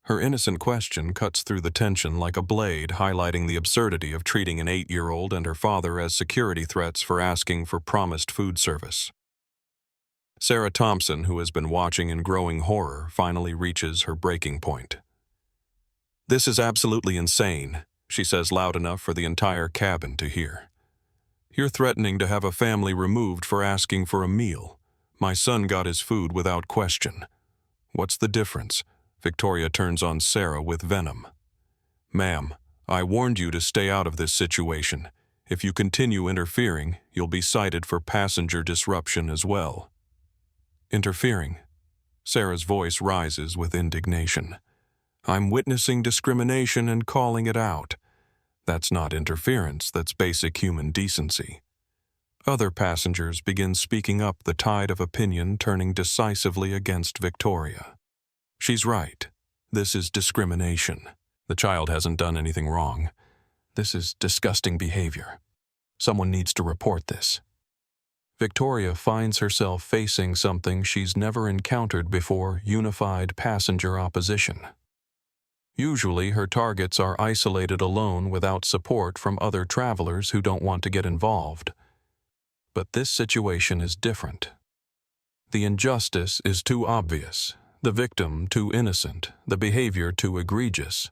Speaker 2: Her innocent question cuts through the tension like a blade, highlighting the absurdity of treating an 8-year-old and her father as security threats for asking for promised food service. Sarah Thompson, who has been watching in growing horror, finally reaches her breaking point. This is absolutely insane, she says loud enough for the entire cabin to hear. You're threatening to have a family removed for asking for a meal. My son got his food without question. What's the difference? Victoria turns on Sarah with venom. Ma'am, I warned you to stay out of this situation. If you continue interfering, you'll be cited for passenger disruption as well. Interfering? Sarah's voice rises with indignation. I'm witnessing discrimination and calling it out. That's not interference, that's basic human decency. Other passengers begin speaking up, the tide of opinion turning decisively against Victoria. She's right. This is discrimination. The child hasn't done anything wrong. This is disgusting behavior. Someone needs to report this. Victoria finds herself facing something she's never encountered before: unified passenger opposition. Usually, her targets are isolated alone without support from other travelers who don't want to get involved. But this situation is different. The injustice is too obvious, the victim too innocent, the behavior too egregious.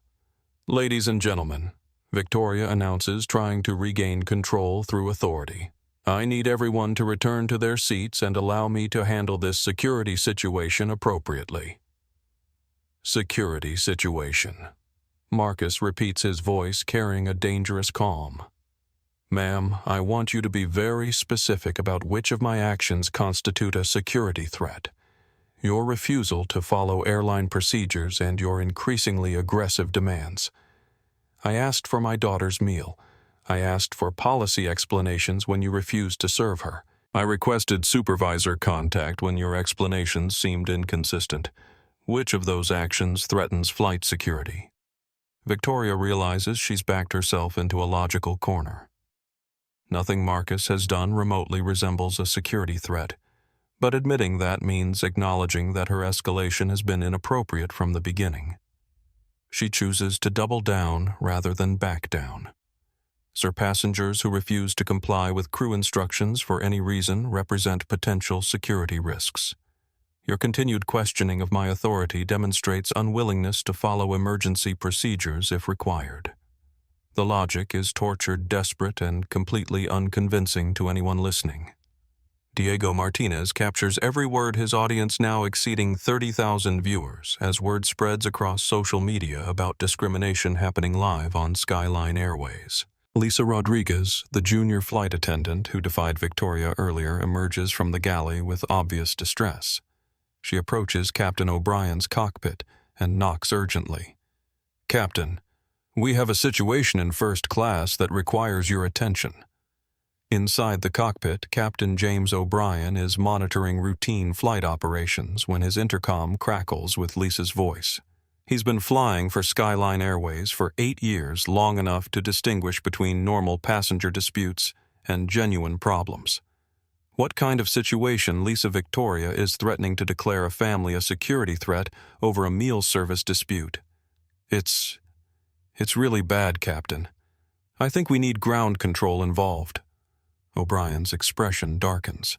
Speaker 2: Ladies and gentlemen, Victoria announces, trying to regain control through authority. I need everyone to return to their seats and allow me to handle this security situation appropriately. Security situation. Marcus repeats, his voice carrying a dangerous calm. Ma'am, I want you to be very specific about which of my actions constitute a security threat. Your refusal to follow airline procedures and your increasingly aggressive demands. I asked for my daughter's meal. I asked for policy explanations when you refused to serve her. I requested supervisor contact when your explanations seemed inconsistent. Which of those actions threatens flight security? Victoria realizes she's backed herself into a logical corner. Nothing Marcus has done remotely resembles a security threat, but admitting that means acknowledging that her escalation has been inappropriate from the beginning. She chooses to double down rather than back down. Sir, passengers who refuse to comply with crew instructions for any reason represent potential security risks. Your continued questioning of my authority demonstrates unwillingness to follow emergency procedures if required. The logic is tortured, desperate, and completely unconvincing to anyone listening. Diego Martinez captures every word, his audience now exceeding 30,000 viewers, as word spreads across social media about discrimination happening live on SkyLine Airways. Lisa Rodriguez, the junior flight attendant who defied Victoria earlier, emerges from the galley with obvious distress. She approaches Captain O'Brien's cockpit and knocks urgently. Captain, we have a situation in first class that requires your attention. Inside the cockpit, Captain James O'Brien is monitoring routine flight operations when his intercom crackles with Lisa's voice. He's been flying for SkyLine Airways for 8 years, long enough to distinguish between normal passenger disputes and genuine problems. What kind of situation Lisa Victoria is threatening to declare a family a security threat over a meal service dispute? It's really bad, Captain. I think we need ground control involved. O'Brien's expression darkens.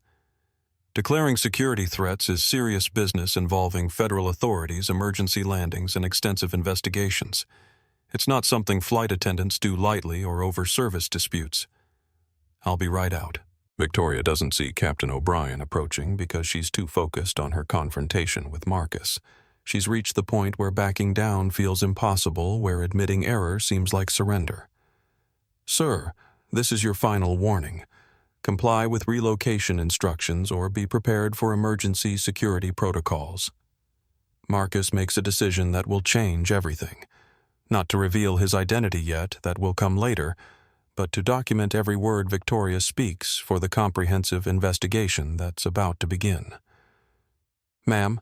Speaker 2: Declaring security threats is serious business involving federal authorities, emergency landings, and extensive investigations. It's not something flight attendants do lightly or over service disputes. I'll be right out. Victoria doesn't see Captain O'Brien approaching because she's too focused on her confrontation with Marcus. She's reached the point where backing down feels impossible, where admitting error seems like surrender. Sir, this is your final warning. Comply with relocation instructions or be prepared for emergency security protocols. Marcus makes a decision that will change everything. Not to reveal his identity yet, that will come later, but to document every word Victoria speaks for the comprehensive investigation that's about to begin. Ma'am,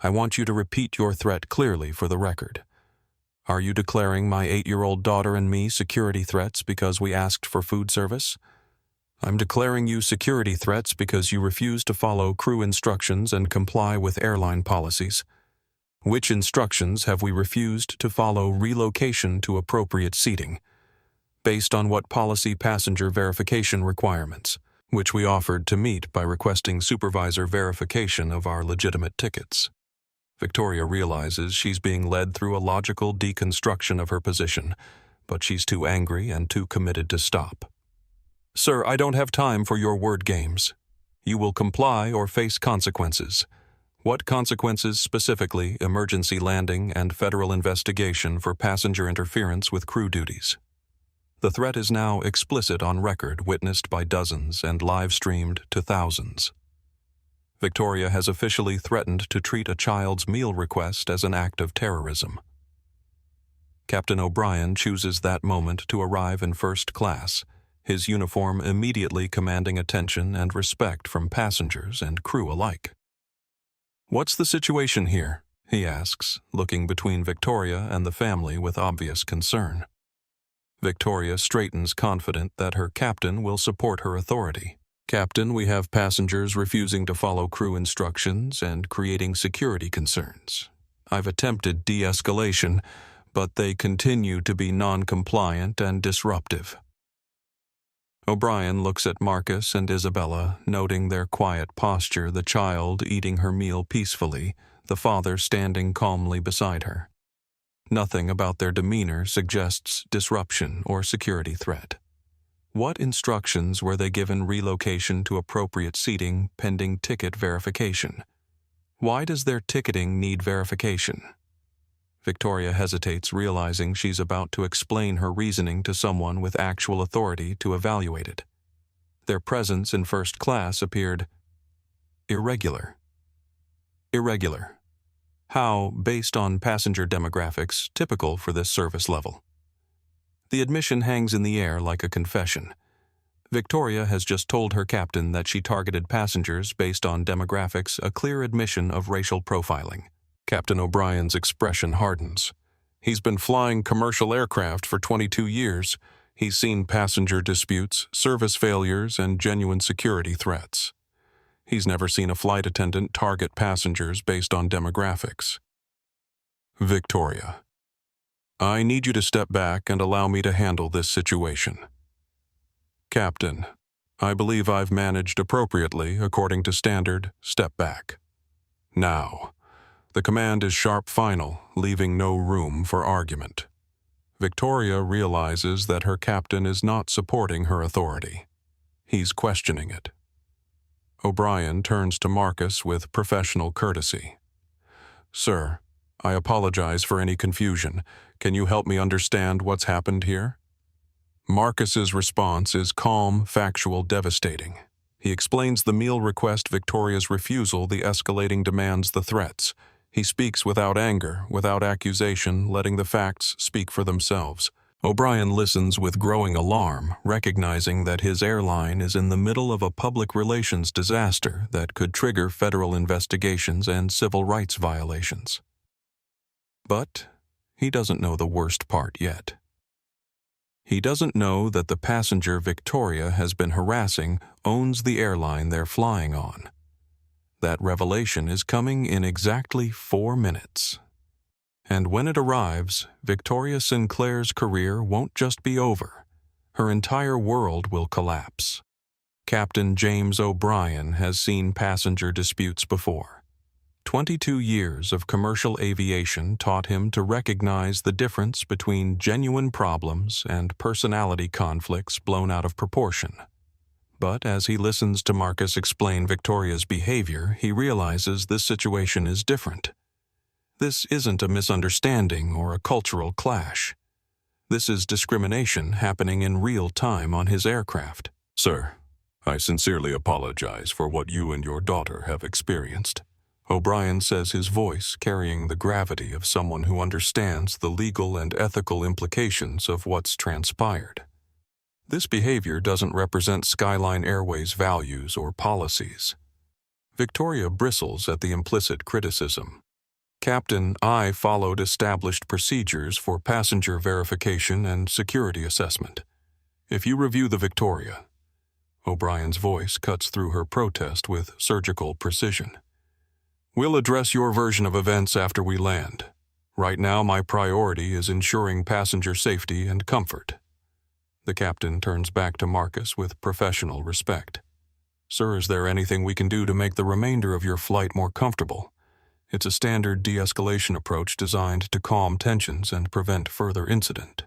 Speaker 2: I want you to repeat your threat clearly for the record. Are you declaring my 8-year-old daughter and me security threats because we asked for food service? I'm declaring you security threats because you refuse to follow crew instructions and comply with airline policies. Which instructions have we refused to follow? Relocation to appropriate seating, based on what policy? Passenger verification requirements, which we offered to meet by requesting supervisor verification of our legitimate tickets. Victoria realizes she's being led through a logical deconstruction of her position, but she's too angry and too committed to stop. Sir, I don't have time for your word games. You will comply or face consequences. What consequences specifically? Emergency landing and federal investigation for passenger interference with crew duties. The threat is now explicit on record, witnessed by dozens and live-streamed to thousands. Victoria has officially threatened to treat a child's meal request as an act of terrorism. Captain O'Brien chooses that moment to arrive in first class, his uniform immediately commanding attention and respect from passengers and crew alike. What's the situation here? He asks, looking between Victoria and the family with obvious concern. Victoria straightens, confident that her captain will support her authority. Captain, we have passengers refusing to follow crew instructions and creating security concerns. I've attempted de-escalation, but they continue to be non-compliant and disruptive. O'Brien looks at Marcus and Isabella, noting their quiet posture, the child eating her meal peacefully, the father standing calmly beside her. Nothing about their demeanor suggests disruption or security threat. What instructions were they given? Relocation to appropriate seating pending ticket verification. Why does their ticketing need verification? Victoria hesitates, realizing she's about to explain her reasoning to someone with actual authority to evaluate it. Their presence in first class appeared irregular. Irregular. How, based on passenger demographics, typical for this service level. The admission hangs in the air like a confession. Victoria has just told her captain that she targeted passengers based on demographics, a clear admission of racial profiling. Captain O'Brien's expression hardens. He's been flying commercial aircraft for 22 years. He's seen passenger disputes, service failures, and genuine security threats. He's never seen a flight attendant target passengers based on demographics. Victoria, I need you to step back and allow me to handle this situation. Captain, I believe I've managed appropriately according to standard. Step back. Now. The command is sharp final, leaving no room for argument. Victoria realizes that her captain is not supporting her authority. He's questioning it. O'Brien turns to Marcus with professional courtesy. Sir, I apologize for any confusion. Can you help me understand what's happened here? Marcus's response is calm, factual, devastating. He explains the meal request, Victoria's refusal, the escalating demands, the threats. He speaks without anger, without accusation, letting the facts speak for themselves. O'Brien listens with growing alarm, recognizing that his airline is in the middle of a public relations disaster that could trigger federal investigations and civil rights violations. But he doesn't know the worst part yet. He doesn't know that the passenger Victoria has been harassing owns the airline they're flying on. That revelation is coming in exactly 4 minutes. And when it arrives, Victoria Sinclair's career won't just be over. Her entire world will collapse. Captain James O'Brien has seen passenger disputes before. 22 years of commercial aviation taught him to recognize the difference between genuine problems and personality conflicts blown out of proportion. But as he listens to Marcus explain Victoria's behavior, he realizes this situation is different. This isn't a misunderstanding or a cultural clash. This is discrimination happening in real time on his aircraft. "Sir, I sincerely apologize for what you and your daughter have experienced," O'Brien says, his voice carrying the gravity of someone who understands the legal and ethical implications of what's transpired. This behavior doesn't represent SkyLine Airways' values or policies. Victoria bristles at the implicit criticism. "Captain, I followed established procedures for passenger verification and security assessment. If you review the Victoria..." O'Brien's voice cuts through her protest with surgical precision. "We'll address your version of events after we land. Right now, my priority is ensuring passenger safety and comfort." The captain turns back to Marcus with professional respect. "Sir, is there anything we can do to make the remainder of your flight more comfortable? It's a standard de-escalation approach designed to calm tensions and prevent further incident."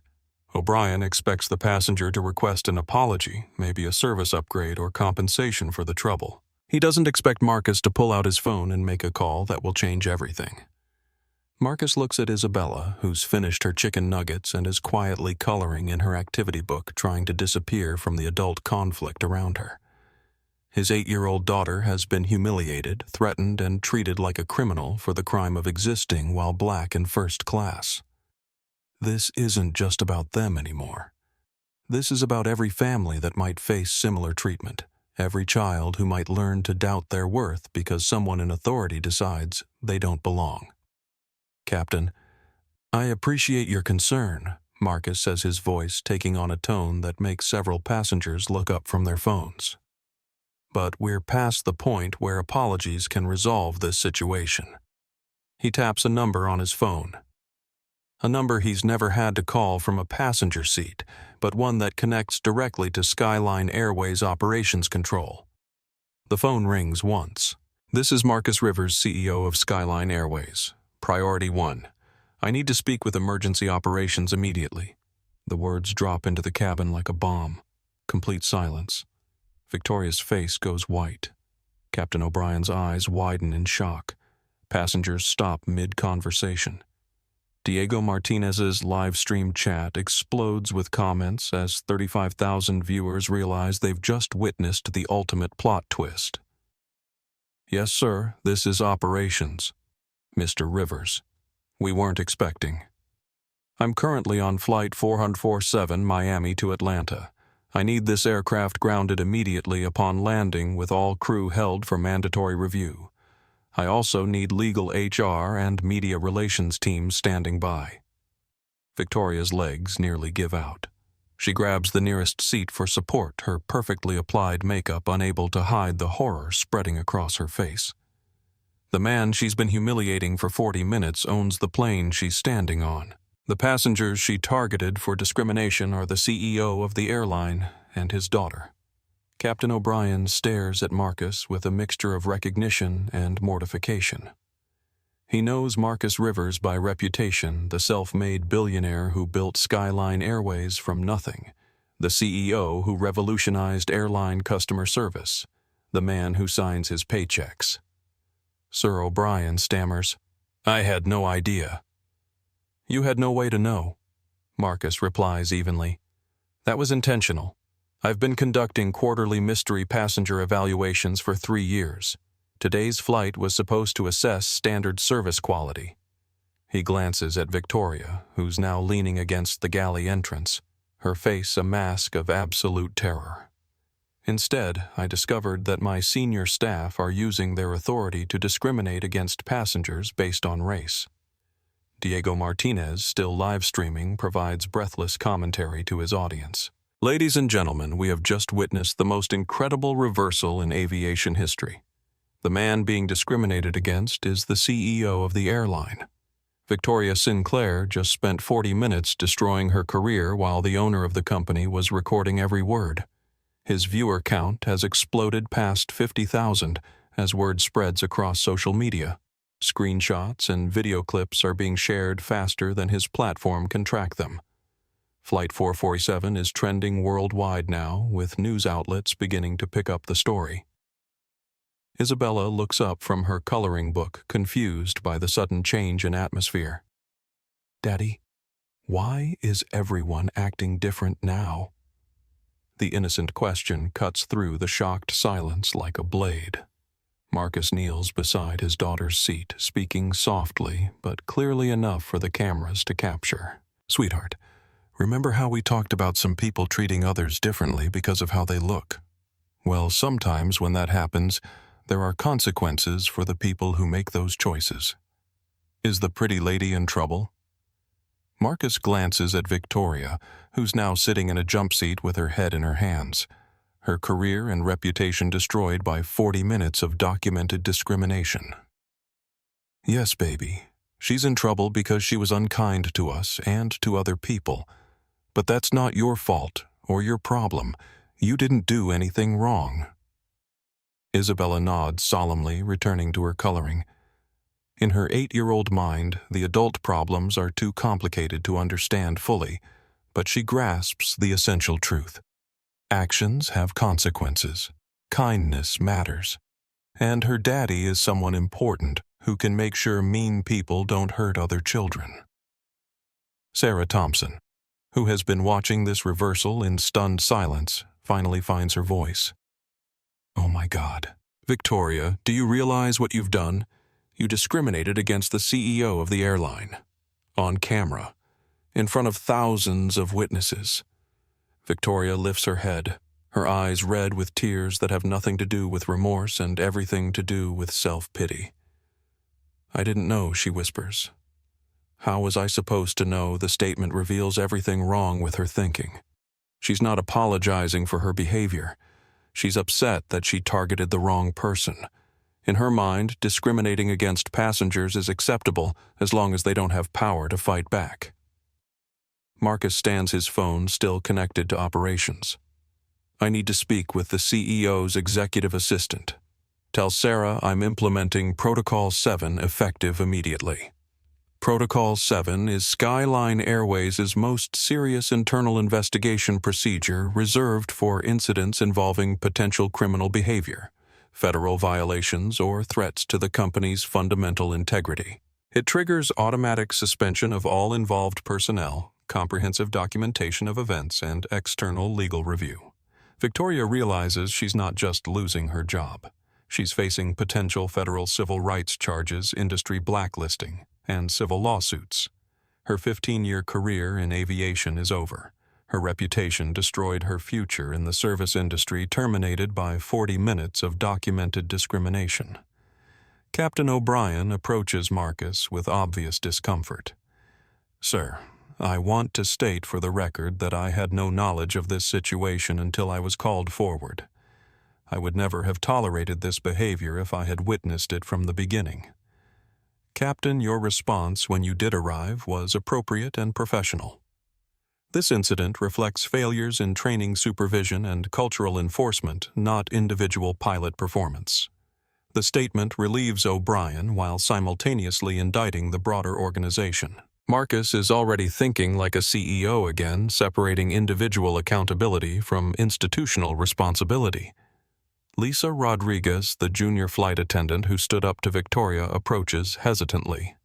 Speaker 2: O'Brien expects the passenger to request an apology, maybe a service upgrade or compensation for the trouble. He doesn't expect Marcus to pull out his phone and make a call that will change everything. Marcus looks at Isabella, who's finished her chicken nuggets and is quietly coloring in her activity book, trying to disappear from the adult conflict around her. His 8-year-old daughter has been humiliated, threatened, and treated like a criminal for the crime of existing while black in first class. This isn't just about them anymore. This is about every family that might face similar treatment, every child who might learn to doubt their worth because someone in authority decides they don't belong. "Captain, I appreciate your concern," Marcus says, his voice taking on a tone that makes several passengers look up from their phones. "But we're past the point where apologies can resolve this situation." He taps a number on his phone. A number he's never had to call from a passenger seat, but one that connects directly to SkyLine Airways operations control. The phone rings once. "This is Marcus Rivers, CEO of SkyLine Airways. Priority 1. I need to speak with emergency operations immediately." The words drop into the cabin like a bomb. Complete silence. Victoria's face goes white. Captain O'Brien's eyes widen in shock. Passengers stop mid-conversation. Diego Martinez's live-stream chat explodes with comments as 35,000 viewers realize they've just witnessed the ultimate plot twist. "Yes, sir, this is operations. Mr. Rivers. We weren't expecting. I'm currently on Flight 447 Miami to Atlanta. I need this aircraft grounded immediately upon landing with all crew held for mandatory review. I also need legal HR and media relations teams standing by." Victoria's legs nearly give out. She grabs the nearest seat for support, her perfectly applied makeup unable to hide the horror spreading across her face. The man she's been humiliating for 40 minutes owns the plane she's standing on. The passengers she targeted for discrimination are the CEO of the airline and his daughter. Captain O'Brien stares at Marcus with a mixture of recognition and mortification. He knows Marcus Rivers by reputation, the self-made billionaire who built SkyLine Airways from nothing, the CEO who revolutionized airline customer service, the man who signs his paychecks. Sir O'Brien stammers, "I had no idea." "You had no way to know," Marcus replies evenly. "That was intentional. I've been conducting quarterly mystery passenger evaluations for 3 years. Today's flight was supposed to assess standard service quality." He glances at Victoria, who's now leaning against the galley entrance, her face a mask of absolute terror. "Instead, I discovered that my senior staff are using their authority to discriminate against passengers based on race." Diego Martinez, still live streaming, provides breathless commentary to his audience. Ladies and gentlemen, we have just witnessed the most incredible reversal in aviation history. The man being discriminated against is the CEO of the airline. Victoria Sinclair just spent 40 minutes destroying her career while the owner of the company was recording every word. His viewer count has exploded past 50,000 as word spreads across social media. Screenshots and video clips are being shared faster than his platform can track them. Flight 447 is trending worldwide now, with news outlets beginning to pick up the story. Isabella looks up from her coloring book, confused by the sudden change in atmosphere. "Daddy, why is everyone acting different now?" The innocent question cuts through the shocked silence like a blade. Marcus kneels beside his daughter's seat, speaking softly but clearly enough for the cameras to capture. "Sweetheart, remember how we talked about some people treating others differently because of how they look? Well, sometimes when that happens, there are consequences for the people who make those choices. Is the pretty lady in trouble?" Marcus glances at Victoria, who's now sitting in a jump seat with her head in her hands. Her career and reputation destroyed by 40 minutes of documented discrimination. "Yes, baby. She's in trouble because she was unkind to us and to other people. But that's not your fault or your problem. You didn't do anything wrong." Isabella nods solemnly, returning to her coloring. In her 8-year-old mind, the adult problems are too complicated to understand fully, but she grasps the essential truth. Actions have consequences. Kindness matters. And her daddy is someone important who can make sure mean people don't hurt other children. Sarah Thompson, who has been watching this reversal in stunned silence, finally finds her voice. "Oh my God. Victoria, do you realize what you've done? You discriminated against the CEO of the airline. On camera. In front of thousands of witnesses." Victoria lifts her head, her eyes red with tears that have nothing to do with remorse and everything to do with self-pity. "I didn't know," she whispers. "How was I supposed to know? The statement reveals everything wrong with her thinking. She's not apologizing for her behavior. She's upset that she targeted the wrong person. In her mind, discriminating against passengers is acceptable as long as they don't have power to fight back." Marcus stands his phone still connected to operations. "I need to speak with the CEO's executive assistant. Tell Sarah I'm implementing Protocol 7 effective immediately." Protocol 7 is SkyLine Airways' most serious internal investigation procedure reserved for incidents involving potential criminal behavior, federal violations, or threats to the company's fundamental integrity. It triggers automatic suspension of all involved personnel, comprehensive documentation of events, and external legal review. Victoria realizes she's not just losing her job. She's facing potential federal civil rights charges, industry blacklisting, and civil lawsuits. Her 15-year career in aviation is over. Her reputation destroyed, her future in the service industry terminated by 40 minutes of documented discrimination. Captain O'Brien approaches Marcus with obvious discomfort. "Sir, I want to state for the record that I had no knowledge of this situation until I was called forward. I would never have tolerated this behavior if I had witnessed it from the beginning. Captain, your response when you did arrive was appropriate and professional. This incident reflects failures in training supervision and cultural enforcement, not individual pilot performance." The statement relieves O'Brien while simultaneously indicting the broader organization. Marcus is already thinking like a CEO again, separating individual accountability from institutional responsibility. Lisa Rodriguez, the junior flight attendant who stood up to Victoria, approaches hesitantly.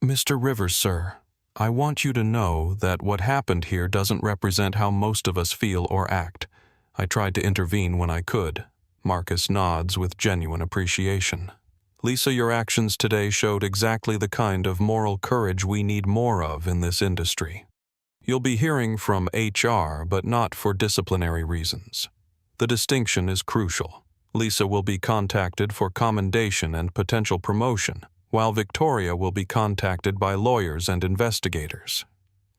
Speaker 2: "Mr. Rivers, sir, I want you to know that what happened here doesn't represent how most of us feel or act. I tried to intervene when I could." Marcus nods with genuine appreciation. "Lisa, your actions today showed exactly the kind of moral courage we need more of in this industry. You'll be hearing from HR, but not for disciplinary reasons. The distinction is crucial. Lisa will be contacted for commendation and potential promotion, while Victoria will be contacted by lawyers and investigators.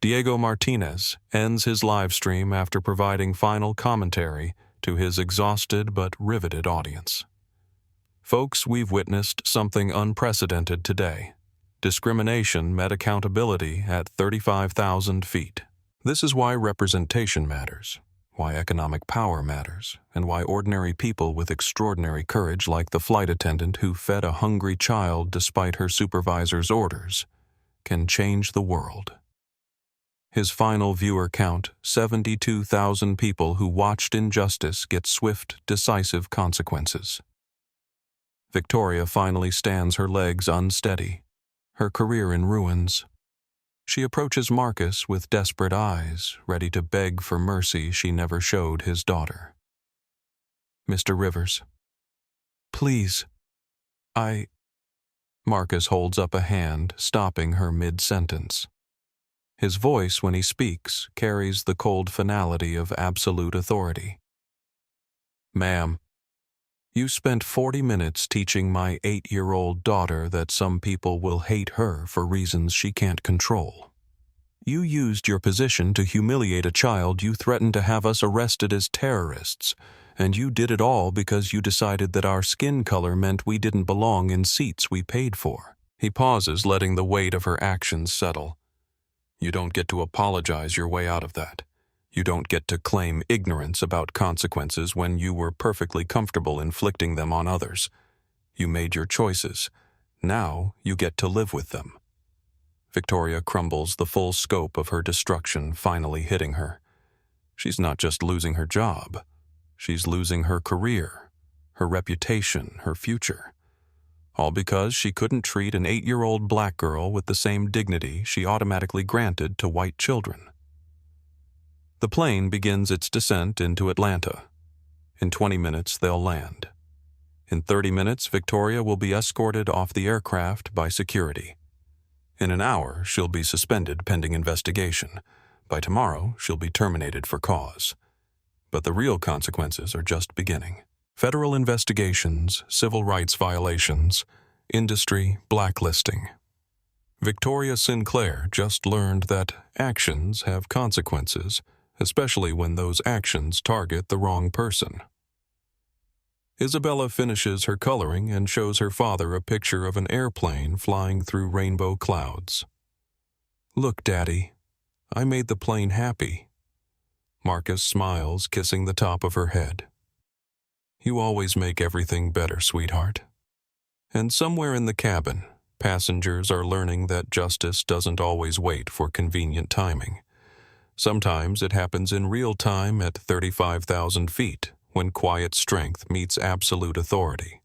Speaker 2: Diego Martinez ends his live stream after providing final commentary to his exhausted but riveted audience. Folks, we've witnessed something unprecedented today. Discrimination met accountability at 35,000 feet. This is why representation matters, why economic power matters, and why ordinary people with extraordinary courage, like the flight attendant who fed a hungry child despite her supervisor's orders, can change the world. His final viewer count, 72,000 people who watched injustice get swift, decisive consequences. Victoria finally stands her legs unsteady, her career in ruins. She approaches Marcus with desperate eyes, ready to beg for mercy she never showed his daughter. "Mr. Rivers, please, Marcus holds up a hand, stopping her mid-sentence. His voice, when he speaks, carries the cold finality of absolute authority. "Ma'am, you spent 40 minutes teaching my 8-year-old daughter that some people will hate her for reasons she can't control. You used your position to humiliate a child you threatened to have us arrested as terrorists, and you did it all because you decided that our skin color meant we didn't belong in seats we paid for." He pauses, letting the weight of her actions settle. "You don't get to apologize your way out of that. You don't get to claim ignorance about consequences when you were perfectly comfortable inflicting them on others. You made your choices. Now you get to live with them." Victoria crumbles, the full scope of her destruction finally hitting her. She's not just losing her job. She's losing her career, her reputation, her future. All because she couldn't treat an 8-year-old black girl with the same dignity she automatically granted to white children. The plane begins its descent into Atlanta. In 20 minutes, they'll land. In 30 minutes, Victoria will be escorted off the aircraft by security. In an hour, she'll be suspended pending investigation. By tomorrow, she'll be terminated for cause. But the real consequences are just beginning. Federal investigations, civil rights violations, industry blacklisting. Victoria Sinclair just learned that actions have consequences, especially when those actions target the wrong person. Isabella finishes her coloring and shows her father a picture of an airplane flying through rainbow clouds. "Look, Daddy, I made the plane happy." Marcus smiles, kissing the top of her head. "You always make everything better, sweetheart." And somewhere in the cabin, passengers are learning that justice doesn't always wait for convenient timing. Sometimes it happens in real time at 35,000 feet, when quiet strength meets absolute authority.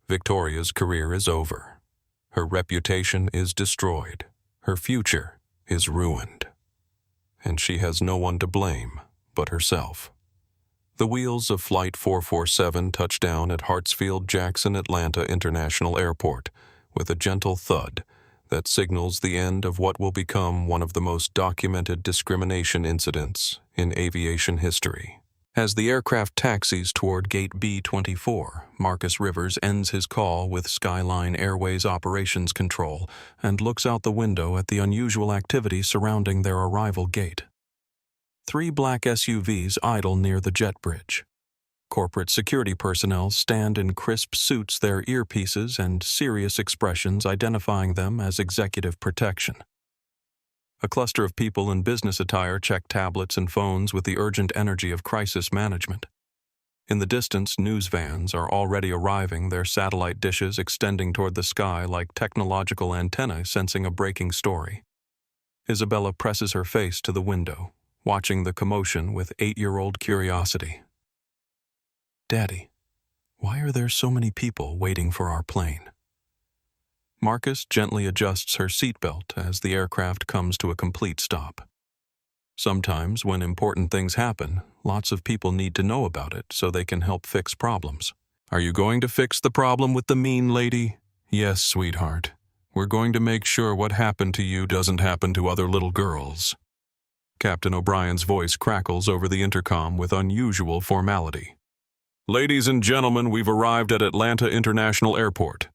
Speaker 2: Victoria's career is over. Her reputation is destroyed. Her future is ruined. And she has no one to blame but herself. The wheels of Flight 447 touch down at Hartsfield-Jackson Atlanta International Airport with a gentle thud that signals the end of what will become one of the most documented discrimination incidents in aviation history. As the aircraft taxis toward Gate B-24, Marcus Rivers ends his call with SkyLine Airways Operations Control and looks out the window at the unusual activity surrounding their arrival gate. 3 black SUVs idle near the jet bridge. Corporate security personnel stand in crisp suits, their earpieces and serious expressions identifying them as executive protection. A cluster of people in business attire check tablets and phones with the urgent energy of crisis management. In the distance, news vans are already arriving, their satellite dishes extending toward the sky like technological antennae sensing a breaking story. Isabella presses her face to the window, watching the commotion with 8-year-old curiosity. "Daddy, why are there so many people waiting for our plane?" Marcus gently adjusts her seatbelt as the aircraft comes to a complete stop. Sometimes, when important things happen, lots of people need to know about it so they can help fix problems. "Are you going to fix the problem with the mean lady?" "Yes, sweetheart. We're going to make sure what happened to you doesn't happen to other little girls." Captain O'Brien's voice crackles over the intercom with unusual formality. "Ladies and gentlemen, we've arrived at Atlanta International Airport.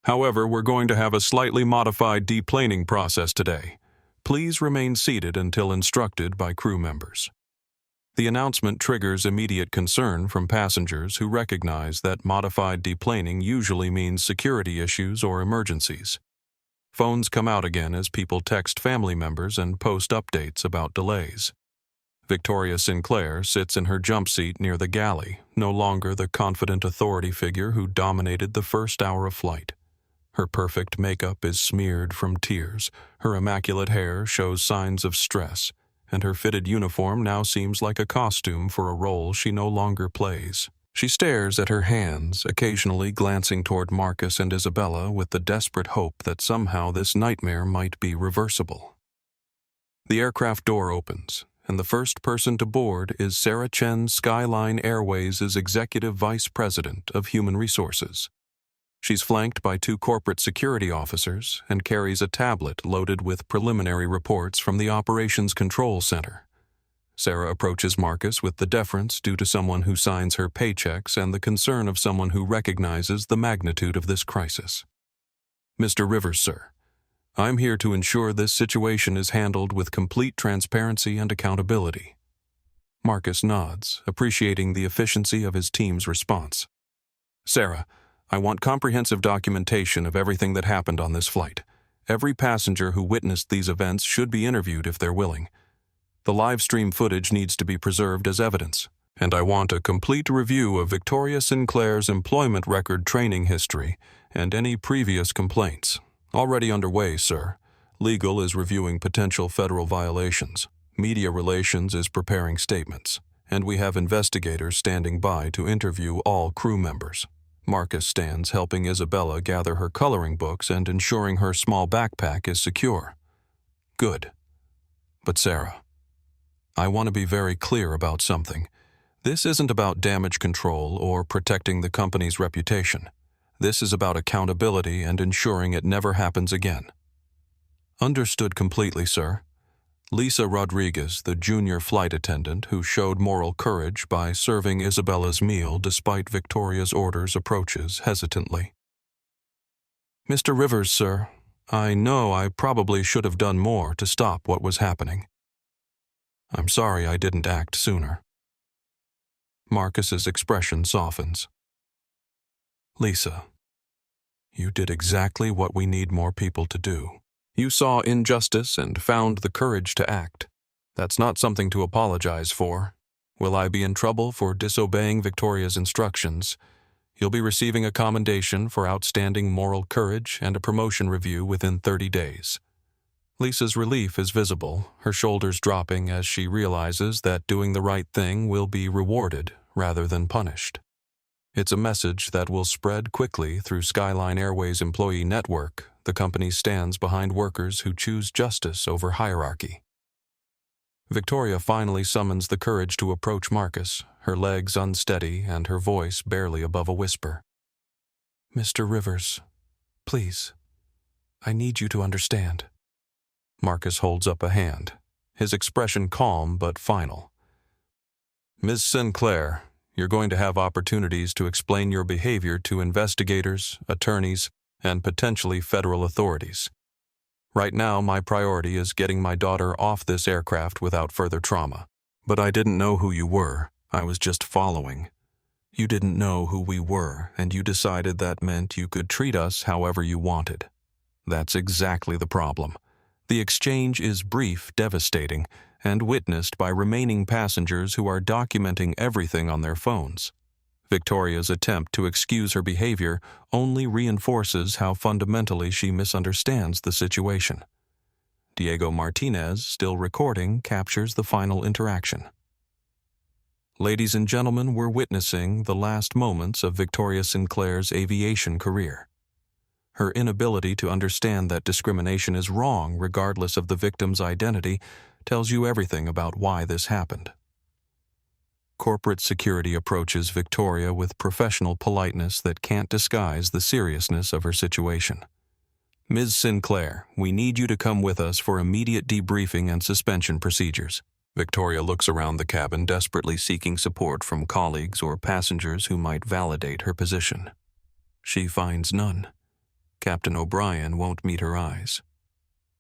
Speaker 2: However, we're going to have a slightly modified deplaning process today. Please remain seated until instructed by crew members. The announcement triggers immediate concern from passengers who recognize that modified deplaning usually means security issues or emergencies. Phones come out again as people text family members and post updates about delays. Victoria Sinclair sits in her jump seat near the galley, no longer the confident authority figure who dominated the first hour of flight. Her perfect makeup is smeared from tears, her immaculate hair shows signs of stress, and her fitted uniform now seems like a costume for a role she no longer plays. She stares at her hands, occasionally glancing toward Marcus and Isabella with the desperate hope that somehow this nightmare might be reversible. The aircraft door opens, and the first person to board is Sarah Chen, SkyLine Airways' Executive Vice President of Human Resources. She's flanked by 2 corporate security officers and carries a tablet loaded with preliminary reports from the Operations Control Center. Sarah approaches Marcus with the deference due to someone who signs her paychecks and the concern of someone who recognizes the magnitude of this crisis. "Mr. Rivers, sir, I'm here to ensure this situation is handled with complete transparency and accountability." Marcus nods, appreciating the efficiency of his team's response. "Sarah, I want comprehensive documentation of everything that happened on this flight. Every passenger who witnessed these events should be interviewed if they're willing. The live stream footage needs to be preserved as evidence, and I want a complete review of Victoria Sinclair's employment record, training history, and any previous complaints. Already underway, sir. Legal is reviewing potential federal violations. Media Relations is preparing statements, and we have investigators standing by to interview all crew members." Marcus stands helping Isabella gather her coloring books and ensuring her small backpack is secure. "Good. But Sarah, I want to be very clear about something. This isn't about damage control or protecting the company's reputation. This is about accountability and ensuring it never happens again." "Understood completely, sir." Lisa Rodriguez, the junior flight attendant who showed moral courage by serving Isabella's meal despite Victoria's orders, approaches hesitantly. "Mr. Rivers, sir, I know I probably should have done more to stop what was happening. I'm sorry I didn't act sooner." Marcus's expression softens. "Lisa, you did exactly what we need more people to do. You saw injustice and found the courage to act. That's not something to apologize for. Will I be in trouble for disobeying Victoria's instructions? You'll be receiving a commendation for outstanding moral courage and a promotion review within 30 days. Lisa's relief is visible, her shoulders dropping as she realizes that doing the right thing will be rewarded rather than punished. It's a message that will spread quickly through SkyLine Airways' employee network. The company stands behind workers who choose justice over hierarchy. Victoria finally summons the courage to approach Marcus, her legs unsteady and her voice barely above a whisper. "Mr. Rivers, please, I need you to understand." Marcus holds up a hand, his expression calm but final. "Ms. Sinclair, you're going to have opportunities to explain your behavior to investigators, attorneys, and potentially federal authorities. Right now, my priority is getting my daughter off this aircraft without further trauma. But I didn't know who you were. I was just following. You didn't know who we were, and you decided that meant you could treat us however you wanted. That's exactly the problem. The exchange is brief, devastating, and witnessed by remaining passengers who are documenting everything on their phones. Victoria's attempt to excuse her behavior only reinforces how fundamentally she misunderstands the situation. Diego Martinez, still recording, captures the final interaction. Ladies and gentlemen, we're witnessing the last moments of Victoria Sinclair's aviation career. Her inability to understand that discrimination is wrong regardless of the victim's identity tells you everything about why this happened. Corporate security approaches Victoria with professional politeness that can't disguise the seriousness of her situation. "Ms. Sinclair, we need you to come with us for immediate debriefing and suspension procedures." Victoria looks around the cabin, desperately seeking support from colleagues or passengers who might validate her position. She finds none. Captain O'Brien won't meet her eyes.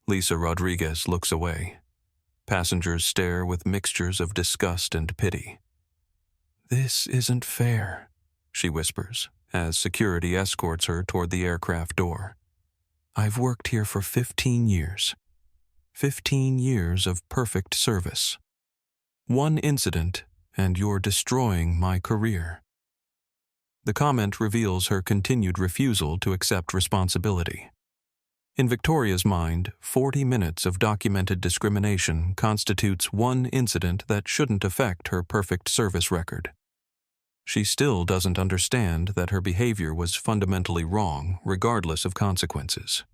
Speaker 2: Lisa Rodriguez looks away. Passengers stare with mixtures of disgust and pity. "This isn't fair," she whispers, as security escorts her toward the aircraft door. "I've worked here for 15 years. 15 years of perfect service. One incident, and you're destroying my career." The comment reveals her continued refusal to accept responsibility. In Victoria's mind, 40 minutes of documented discrimination constitutes one incident that shouldn't affect her perfect service record. She still doesn't understand that her behavior was fundamentally wrong, regardless of consequences.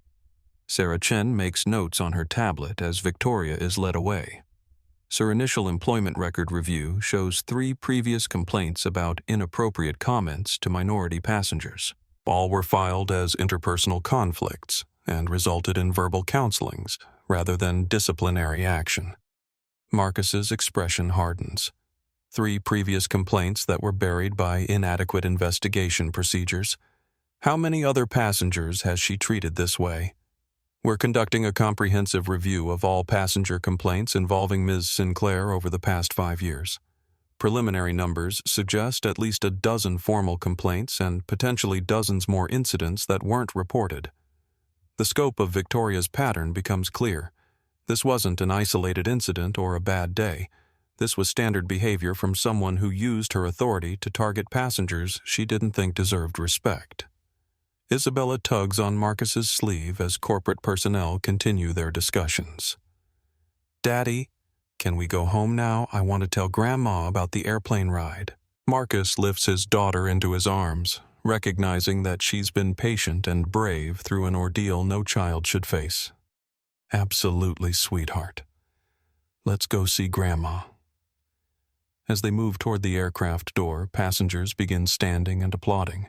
Speaker 2: Sarah Chen makes notes on her tablet as Victoria is led away. Her initial employment record review shows 3 previous complaints about inappropriate comments to minority passengers. All were filed as interpersonal conflicts and resulted in verbal counselings rather than disciplinary action. Marcus's expression hardens. 3 previous complaints that were buried by inadequate investigation procedures. How many other passengers has she treated this way? We're conducting a comprehensive review of all passenger complaints involving Ms. Sinclair over the past 5 years. Preliminary numbers suggest at least a dozen formal complaints and potentially dozens more incidents that weren't reported. The scope of Victoria's pattern becomes clear. This wasn't an isolated incident or a bad day. This was standard behavior from someone who used her authority to target passengers she didn't think deserved respect. Isabella tugs on Marcus's sleeve as corporate personnel continue their discussions. "Daddy, can we go home now? I want to tell Grandma about the airplane ride." Marcus lifts his daughter into his arms, recognizing that she's been patient and brave through an ordeal no child should face. "Absolutely, sweetheart. Let's go see Grandma." As they move toward the aircraft door, passengers begin standing and applauding.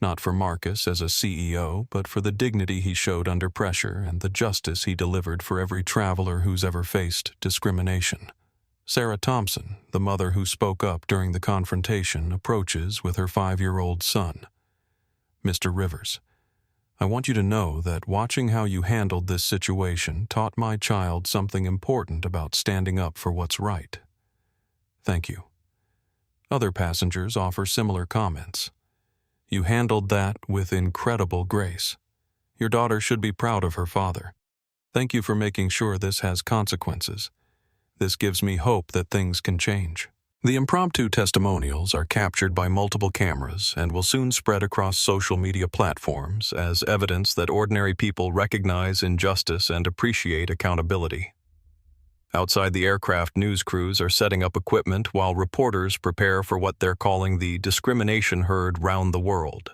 Speaker 2: Not for Marcus as a CEO, but for the dignity he showed under pressure and the justice he delivered for every traveler who's ever faced discrimination. Sarah Thompson, the mother who spoke up during the confrontation, approaches with her 5-year-old son. "Mr. Rivers, I want you to know that watching how you handled this situation taught my child something important about standing up for what's right. Thank you." Other passengers offer similar comments. "You handled that with incredible grace. Your daughter should be proud of her father. Thank you for making sure this has consequences. This gives me hope that things can change." The impromptu testimonials are captured by multiple cameras and will soon spread across social media platforms as evidence that ordinary people recognize injustice and appreciate accountability. Outside the aircraft, news crews are setting up equipment while reporters prepare for what they're calling the discrimination heard round the world.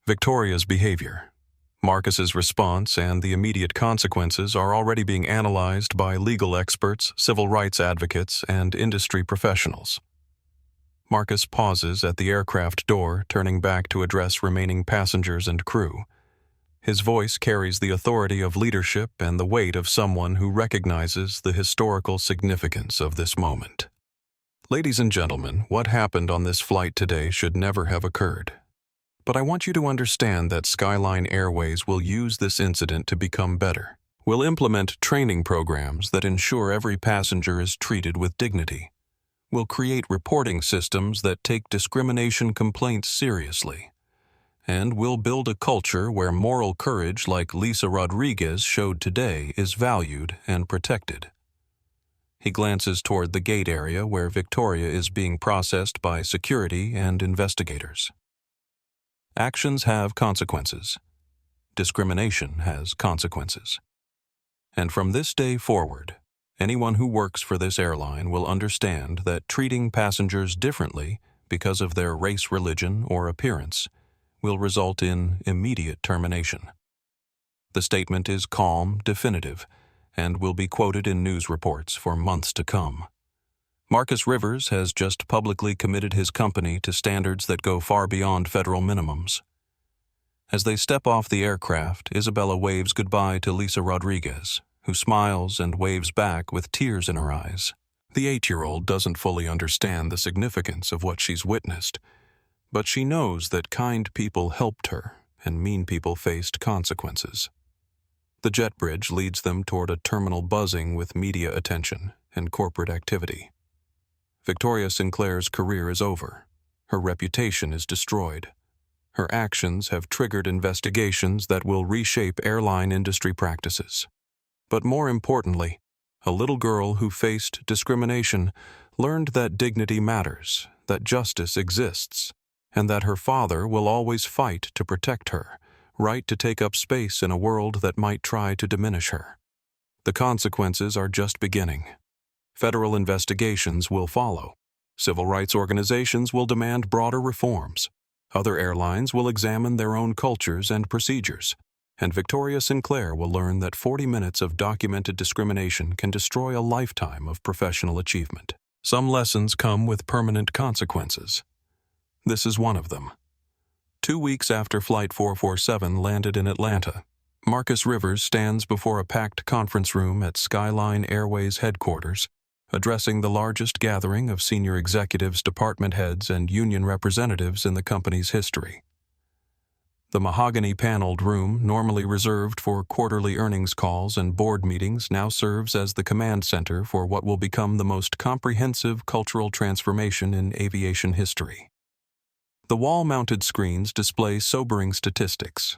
Speaker 2: Victoria's behavior, Marcus's response, and the immediate consequences are already being analyzed by legal experts, civil rights advocates, and industry professionals. Marcus pauses at the aircraft door, turning back to address remaining passengers and crew. His voice carries the authority of leadership and the weight of someone who recognizes the historical significance of this moment. "Ladies and gentlemen, what happened on this flight today should never have occurred. But I want you to understand that SkyLine Airways will use this incident to become better. We'll implement training programs that ensure every passenger is treated with dignity. We'll create reporting systems that take discrimination complaints seriously. And we'll build a culture where moral courage like Lisa Rodriguez showed today is valued and protected." He glances toward the gate area where Victoria is being processed by security and investigators. Actions have consequences. Discrimination has consequences. And from this day forward, anyone who works for this airline will understand that treating passengers differently because of their race, religion, or appearance will result in immediate termination. The statement is calm, definitive, and will be quoted in news reports for months to come. Marcus Rivers has just publicly committed his company to standards that go far beyond federal minimums. As they step off the aircraft, Isabella waves goodbye to Lisa Rodriguez, who smiles and waves back with tears in her eyes. The 8-year-old doesn't fully understand the significance of what she's witnessed, but she knows that kind people helped her and mean people faced consequences. The jet bridge leads them toward a terminal buzzing with media attention and corporate activity. Victoria Sinclair's career is over. Her reputation is destroyed. Her actions have triggered investigations that will reshape airline industry practices. But more importantly, a little girl who faced discrimination learned that dignity matters, that justice exists, and that her father will always fight to protect her, right to take up space in a world that might try to diminish her. The consequences are just beginning. Federal investigations will follow. Civil rights organizations will demand broader reforms. Other airlines will examine their own cultures and procedures. And Victoria Sinclair will learn that 40 minutes of documented discrimination can destroy a lifetime of professional achievement. Some lessons come with permanent consequences. This is one of them. 2 weeks after Flight 447 landed in Atlanta, Marcus Rivers stands before a packed conference room at SkyLine Airways headquarters, addressing the largest gathering of senior executives, department heads, and union representatives in the company's history. The mahogany-paneled room, normally reserved for quarterly earnings calls and board meetings, now serves as the command center for what will become the most comprehensive cultural transformation in aviation history. The wall-mounted screens display sobering statistics.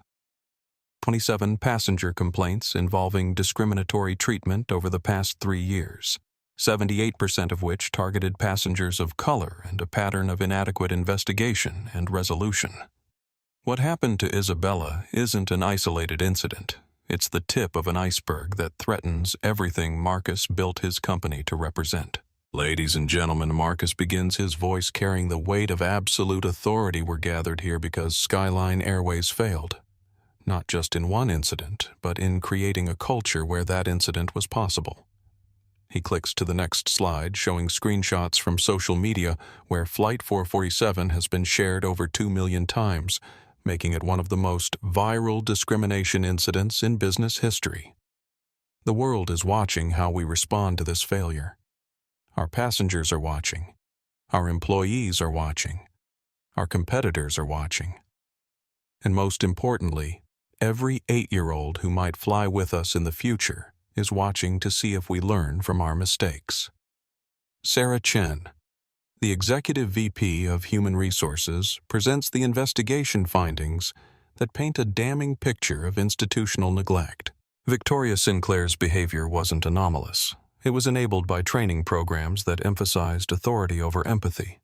Speaker 2: 27 passenger complaints involving discriminatory treatment over the past 3 years, 78% of which targeted passengers of color, and a pattern of inadequate investigation and resolution. What happened to Isabella isn't an isolated incident. It's the tip of an iceberg that threatens everything Marcus built his company to represent. Ladies and gentlemen, Marcus begins, his voice carrying the weight of absolute authority. We're gathered here because SkyLine Airways failed. Not just in one incident, but in creating a culture where that incident was possible. He clicks to the next slide, showing screenshots from social media where Flight 447 has been shared over 2 million times, making it one of the most viral discrimination incidents in business history. The world is watching how we respond to this failure. Our passengers are watching. Our employees are watching. Our competitors are watching. And most importantly, every 8-year-old who might fly with us in the future is watching to see if we learn from our mistakes. Sarah Chen, the Executive VP of Human Resources, presents the investigation findings that paint a damning picture of institutional neglect. Victoria Sinclair's behavior wasn't anomalous. It was enabled by training programs that emphasized authority over empathy,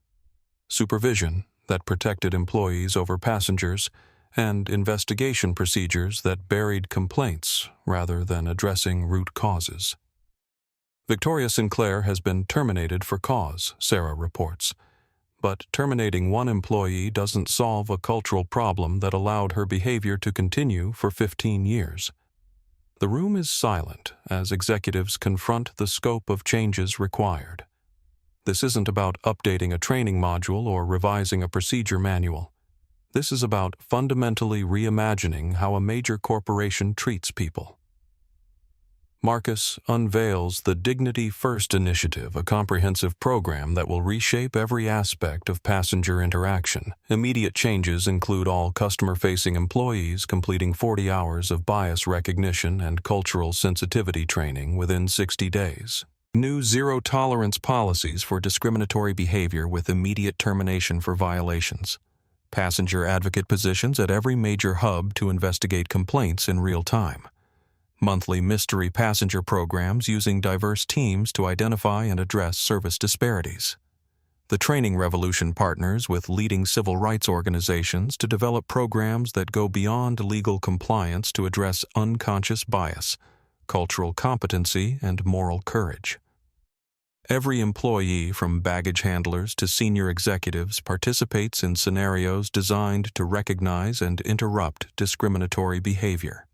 Speaker 2: supervision that protected employees over passengers, and investigation procedures that buried complaints rather than addressing root causes. Victoria Sinclair has been terminated for cause, Sarah reports, but terminating one employee doesn't solve a cultural problem that allowed her behavior to continue for 15 years. The room is silent as executives confront the scope of changes required. This isn't about updating a training module or revising a procedure manual. This is about fundamentally reimagining how a major corporation treats people. Marcus unveils the Dignity First Initiative, a comprehensive program that will reshape every aspect of passenger interaction. Immediate changes include all customer-facing employees completing 40 hours of bias recognition and cultural sensitivity training within 60 days. New zero-tolerance policies for discriminatory behavior with immediate termination for violations. Passenger advocate positions at every major hub to investigate complaints in real time. Monthly mystery passenger programs using diverse teams to identify and address service disparities. The Training Revolution partners with leading civil rights organizations to develop programs that go beyond legal compliance to address unconscious bias, cultural competency, and moral courage. Every employee, from baggage handlers to senior executives, participates in scenarios designed to recognize and interrupt discriminatory behavior.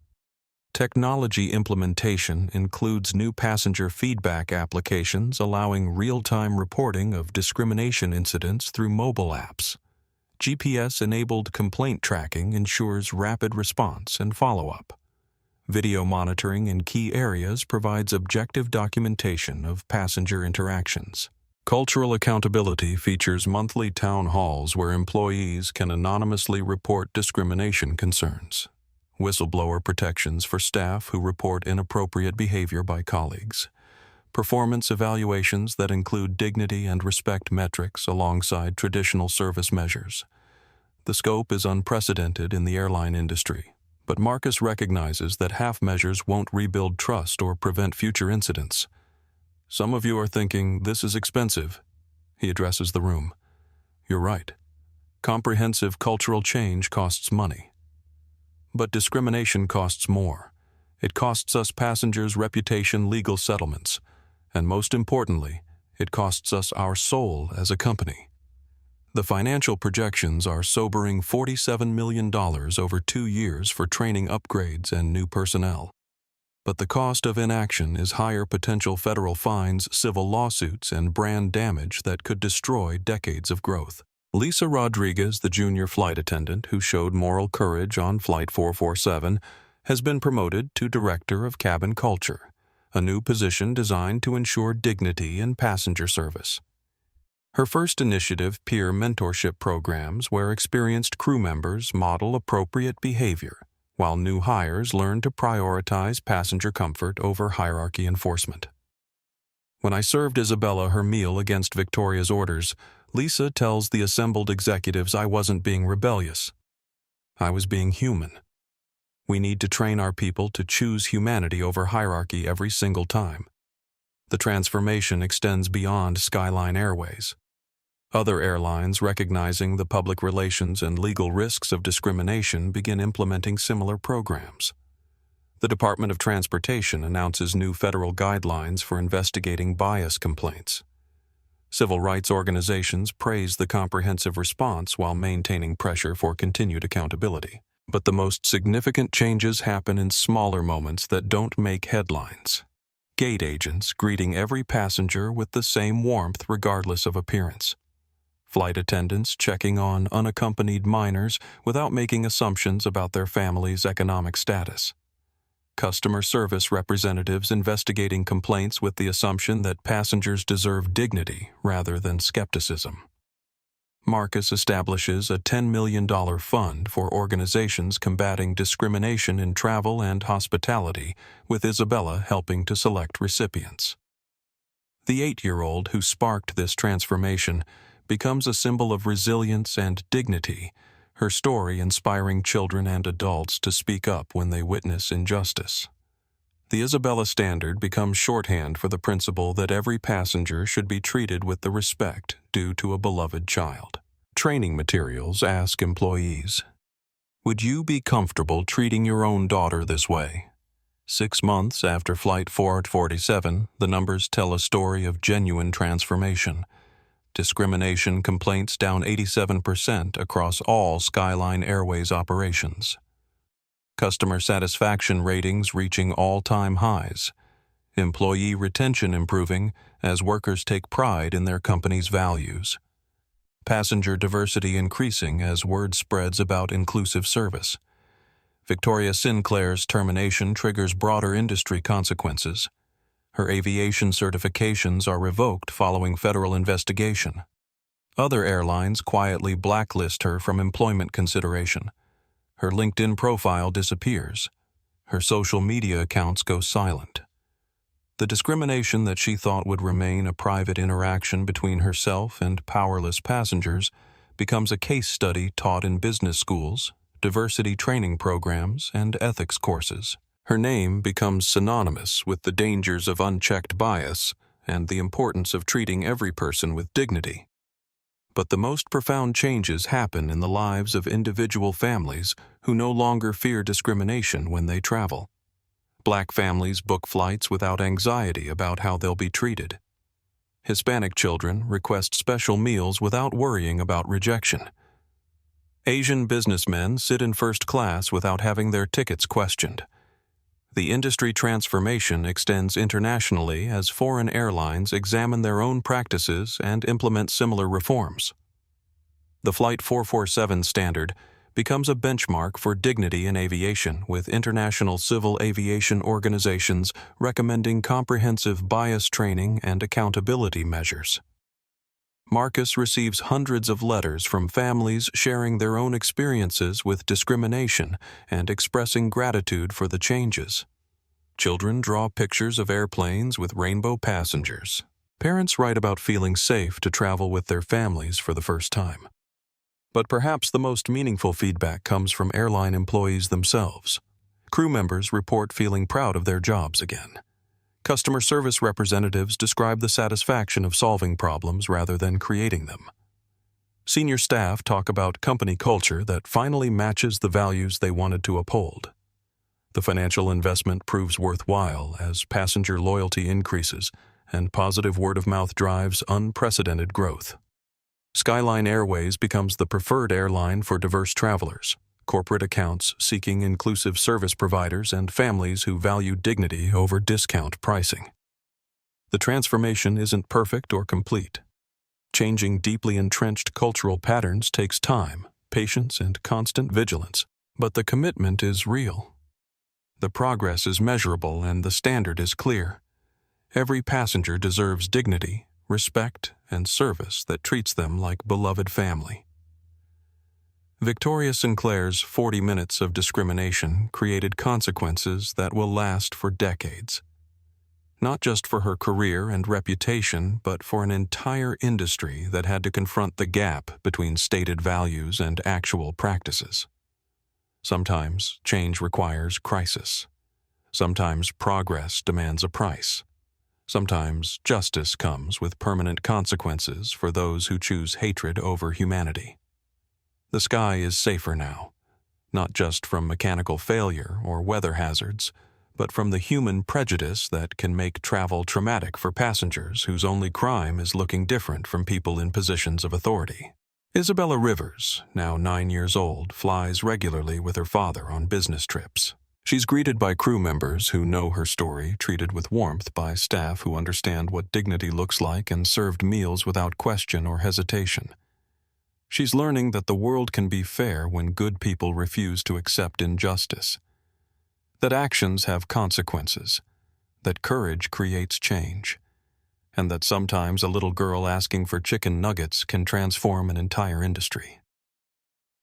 Speaker 2: Technology implementation includes new passenger feedback applications allowing real-time reporting of discrimination incidents through mobile apps. GPS-enabled complaint tracking ensures rapid response and follow-up. Video monitoring in key areas provides objective documentation of passenger interactions. Cultural accountability features monthly town halls where employees can anonymously report discrimination concerns, whistleblower protections for staff who report inappropriate behavior by colleagues, performance evaluations that include dignity and respect metrics alongside traditional service measures. The scope is unprecedented in the airline industry, but Marcus recognizes that half measures won't rebuild trust or prevent future incidents. Some of you are thinking, this is expensive. He addresses the room. You're right. Comprehensive cultural change costs money. But discrimination costs more. It costs us passengers reputation, legal settlements, and most importantly, it costs us our soul as a company. The financial projections are sobering $47 million over 2 years for training upgrades and new personnel. But the cost of inaction is higher potential federal fines, civil lawsuits, and brand damage that could destroy decades of growth. Lisa Rodriguez, the junior flight attendant who showed moral courage on Flight 447, has been promoted to Director of Cabin Culture, a new position designed to ensure dignity in passenger service. Her first initiative, peer mentorship programs where experienced crew members model appropriate behavior, while new hires learn to prioritize passenger comfort over hierarchy enforcement. When I served Isabella her meal against Victoria's orders, Lisa tells the assembled executives I wasn't being rebellious. I was being human. We need to train our people to choose humanity over hierarchy every single time. The transformation extends beyond SkyLine Airways. Other airlines, recognizing the public relations and legal risks of discrimination, begin implementing similar programs. The Department of Transportation announces new federal guidelines for investigating bias complaints. Civil rights organizations praise the comprehensive response while maintaining pressure for continued accountability. But the most significant changes happen in smaller moments that don't make headlines. Gate agents greeting every passenger with the same warmth regardless of appearance. Flight attendants checking on unaccompanied minors without making assumptions about their family's economic status. Customer service representatives investigating complaints with the assumption that passengers deserve dignity rather than skepticism. Marcus establishes a $10 million fund for organizations combating discrimination in travel and hospitality, with Isabella helping to select recipients. The 8-year-old who sparked this transformation becomes a symbol of resilience and dignity, her story inspiring children and adults to speak up when they witness injustice. The Isabella standard becomes shorthand for the principle that every passenger should be treated with the respect due to a beloved child. Training materials ask employees, would you be comfortable treating your own daughter this way? 6 months after Flight 447, the numbers tell a story of genuine transformation. Discrimination complaints down 87% across all SkyLine Airways operations. Customer satisfaction ratings reaching all-time highs. Employee retention improving as workers take pride in their company's values. Passenger diversity increasing as word spreads about inclusive service. Victoria Sinclair's termination triggers broader industry consequences. Her aviation certifications are revoked following federal investigation. Other airlines quietly blacklist her from employment consideration. Her LinkedIn profile disappears. Her social media accounts go silent. The discrimination that she thought would remain a private interaction between herself and powerless passengers becomes a case study taught in business schools, diversity training programs, and ethics courses. Her name becomes synonymous with the dangers of unchecked bias and the importance of treating every person with dignity. But the most profound changes happen in the lives of individual families who no longer fear discrimination when they travel. Black families book flights without anxiety about how they'll be treated. Hispanic children request special meals without worrying about rejection. Asian businessmen sit in first class without having their tickets questioned. The industry transformation extends internationally as foreign airlines examine their own practices and implement similar reforms. The Flight 447 standard becomes a benchmark for dignity in aviation, with international civil aviation organizations recommending comprehensive bias training and accountability measures. Marcus receives hundreds of letters from families sharing their own experiences with discrimination and expressing gratitude for the changes. Children draw pictures of airplanes with rainbow passengers. Parents write about feeling safe to travel with their families for the first time. But perhaps the most meaningful feedback comes from airline employees themselves. Crew members report feeling proud of their jobs again. Customer service representatives describe the satisfaction of solving problems rather than creating them. Senior staff talk about company culture that finally matches the values they wanted to uphold. The financial investment proves worthwhile as passenger loyalty increases and positive word-of-mouth drives unprecedented growth. SkyLine Airways becomes the preferred airline for diverse travelers, corporate accounts seeking inclusive service providers, and families who value dignity over discount pricing. The transformation isn't perfect or complete. Changing deeply entrenched cultural patterns takes time, patience, and constant vigilance, but the commitment is real. The progress is measurable and the standard is clear. Every passenger deserves dignity, respect, and service that treats them like beloved family. Victoria Sinclair's 40 minutes of discrimination created consequences that will last for decades. Not just for her career and reputation, but for an entire industry that had to confront the gap between stated values and actual practices. Sometimes change requires crisis. Sometimes progress demands a price. Sometimes justice comes with permanent consequences for those who choose hatred over humanity. The sky is safer now, not just from mechanical failure or weather hazards, but from the human prejudice that can make travel traumatic for passengers whose only crime is looking different from people in positions of authority. Isabella Rivers, now 9 years old, flies regularly with her father on business trips. She's greeted by crew members who know her story, treated with warmth by staff who understand what dignity looks like, and served meals without question or hesitation. She's learning that the world can be fair when good people refuse to accept injustice. That actions have consequences. That courage creates change. And that sometimes a little girl asking for chicken nuggets can transform an entire industry.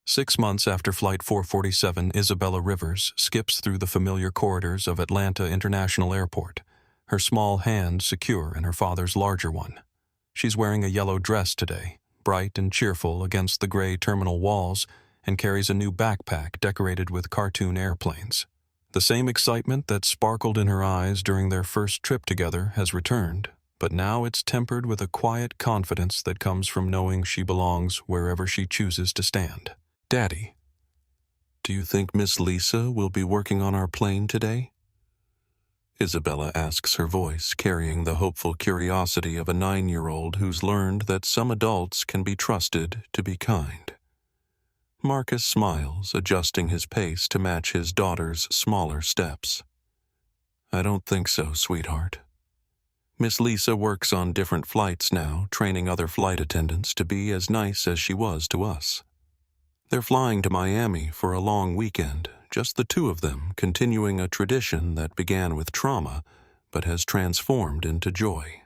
Speaker 2: 6 months after Flight 447, Isabella Rivers skips through the familiar corridors of Atlanta International Airport, her small hand secure in her father's larger one. She's wearing a yellow dress today, bright and cheerful against the gray terminal walls, and carries a new backpack decorated with cartoon airplanes. The same excitement that sparkled in her eyes during their first trip together has returned, but now it's tempered with a quiet confidence that comes from knowing she belongs wherever she chooses to stand. "Daddy, do you think Miss Lisa will be working on our plane today?" Isabella asks, her voice carrying the hopeful curiosity of a 9-year-old who's learned that some adults can be trusted to be kind. Marcus smiles, adjusting his pace to match his daughter's smaller steps. "I don't think so, sweetheart. Miss Lisa works on different flights now, training other flight attendants to be as nice as she was to us. They're flying to Miami for a long weekend, just the two of them, continuing a tradition that began with trauma but has transformed into joy.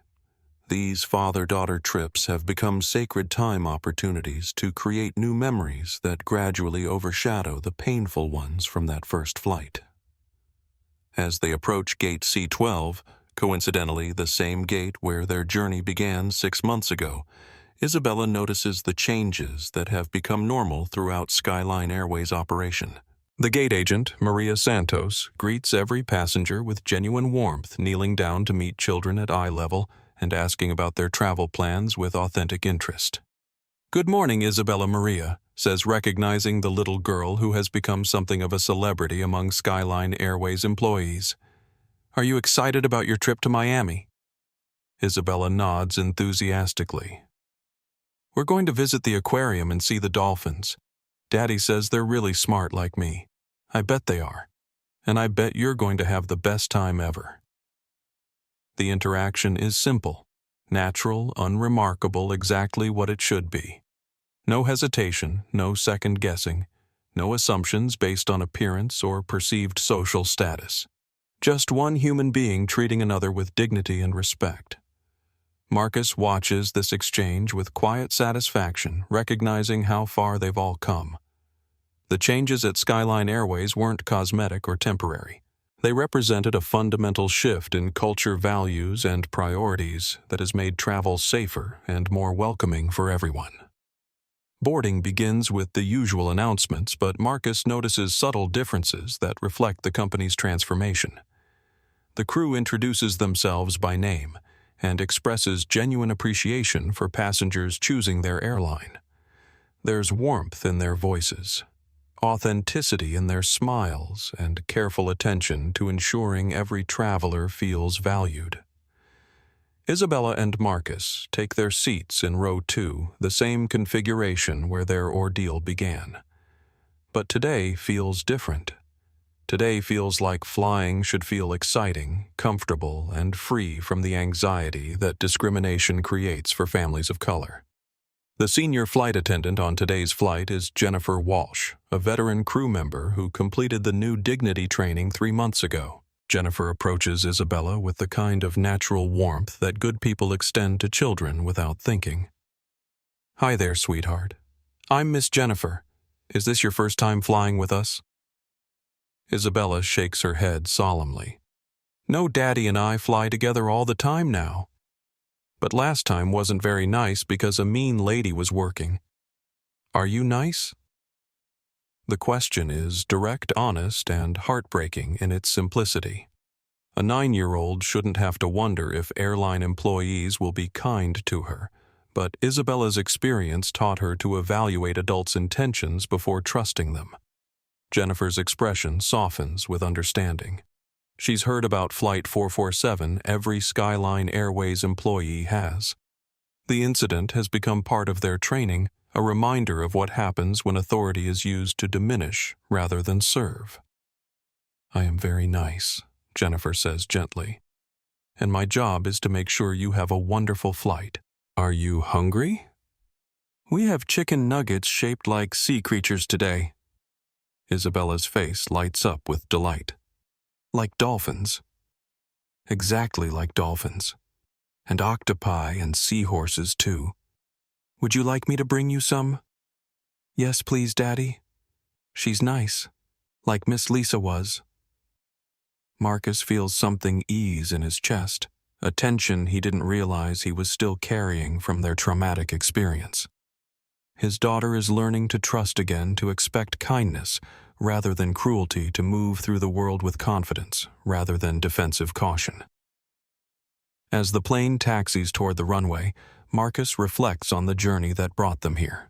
Speaker 2: These father-daughter trips have become sacred time opportunities to create new memories that gradually overshadow the painful ones from that first flight." As they approach Gate C-12, coincidentally the same gate where their journey began 6 months ago, Isabella notices the changes that have become normal throughout SkyLine Airways operation. The gate agent, Maria Santos, greets every passenger with genuine warmth, kneeling down to meet children at eye level and asking about their travel plans with authentic interest. "Good morning, Isabella Maria," says, recognizing the little girl who has become something of a celebrity among SkyLine Airways employees. "Are you excited about your trip to Miami?" Isabella nods enthusiastically. "We're going to visit the aquarium and see the dolphins. Daddy says they're really smart like me. I bet they are. And I bet you're going to have the best time ever." The interaction is simple, natural, unremarkable, exactly what it should be. No hesitation, no second guessing, no assumptions based on appearance or perceived social status. Just one human being treating another with dignity and respect. Marcus watches this exchange with quiet satisfaction, recognizing how far they've all come. The changes at SkyLine Airways weren't cosmetic or temporary. They represented a fundamental shift in culture, values, and priorities that has made travel safer and more welcoming for everyone. Boarding begins with the usual announcements, but Marcus notices subtle differences that reflect the company's transformation. The crew introduces themselves by name and expresses genuine appreciation for passengers choosing their airline. There's warmth in their voices, authenticity in their smiles, and careful attention to ensuring every traveler feels valued. Isabella and Marcus take their seats in row 2, the same configuration where their ordeal began. But today feels different. Today feels like flying should feel exciting, comfortable, and free from the anxiety that discrimination creates for families of color. The senior flight attendant on today's flight is Jennifer Walsh, a veteran crew member who completed the new dignity training 3 months ago. Jennifer approaches Isabella with the kind of natural warmth that good people extend to children without thinking. "Hi there, sweetheart. I'm Miss Jennifer. Is this your first time flying with us?" Isabella shakes her head solemnly. "No, Daddy and I fly together all the time now. But last time wasn't very nice because a mean lady was working. Are you nice?" The question is direct, honest, and heartbreaking in its simplicity. A 9-year-old shouldn't have to wonder if airline employees will be kind to her, but Isabella's experience taught her to evaluate adults' intentions before trusting them. Jennifer's expression softens with understanding. She's heard about Flight 447 every SkyLine Airways employee has. The incident has become part of their training, a reminder of what happens when authority is used to diminish rather than serve. "I am very nice," Jennifer says gently, "and my job is to make sure you have a wonderful flight. Are you hungry?" "We have chicken nuggets shaped like sea creatures today." Isabella's face lights up with delight. "Like dolphins." "Exactly like dolphins. And octopi and seahorses too. Would you like me to bring you some?" "Yes, please, Daddy. She's nice, like Miss Lisa was." Marcus feels something ease in his chest, a tension he didn't realize he was still carrying from their traumatic experience. His daughter is learning to trust again, to expect kindness rather than cruelty, to move through the world with confidence rather than defensive caution. As the plane taxis toward the runway, Marcus reflects on the journey that brought them here.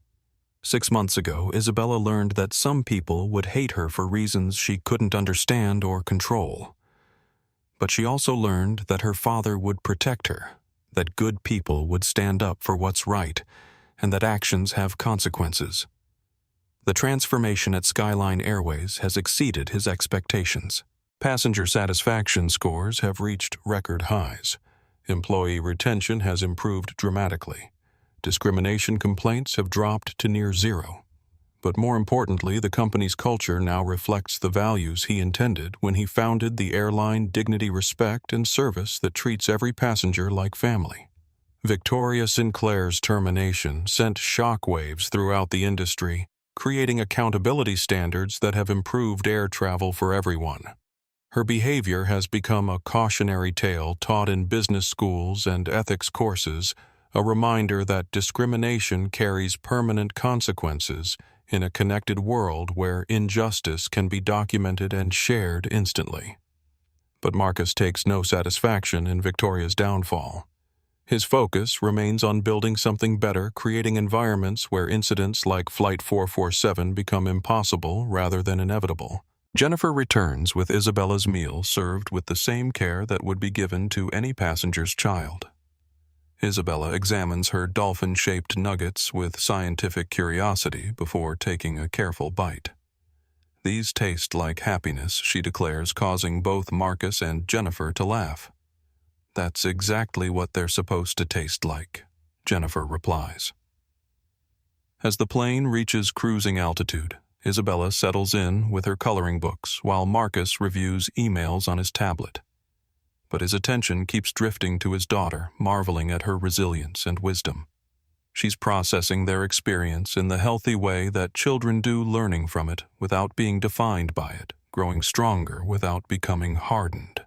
Speaker 2: 6 months ago, Isabella learned that some people would hate her for reasons she couldn't understand or control. But she also learned that her father would protect her, that good people would stand up for what's right, and that actions have consequences. The transformation at SkyLine Airways has exceeded his expectations. Passenger satisfaction scores have reached record highs. Employee retention has improved dramatically. Discrimination complaints have dropped to near zero. But more importantly, the company's culture now reflects the values he intended when he founded the airline: dignity, respect, and service that treats every passenger like family. Victoria Sinclair's termination sent shockwaves throughout the industry, creating accountability standards that have improved air travel for everyone. Her behavior has become a cautionary tale taught in business schools and ethics courses, a reminder that discrimination carries permanent consequences in a connected world where injustice can be documented and shared instantly. But Marcus takes no satisfaction in Victoria's downfall. His focus remains on building something better, creating environments where incidents like Flight 447 become impossible rather than inevitable. Jennifer returns with Isabella's meal served with the same care that would be given to any passenger's child. Isabella examines her dolphin-shaped nuggets with scientific curiosity before taking a careful bite. These taste like happiness, she declares, causing both Marcus and Jennifer to laugh. "That's exactly what they're supposed to taste like," Jennifer replies. As the plane reaches cruising altitude, Isabella settles in with her coloring books while Marcus reviews emails on his tablet. but his attention keeps drifting to his daughter, marveling at her resilience and wisdom. She's processing their experience in the healthy way that children do, learning from it without being defined by it, growing stronger without becoming hardened.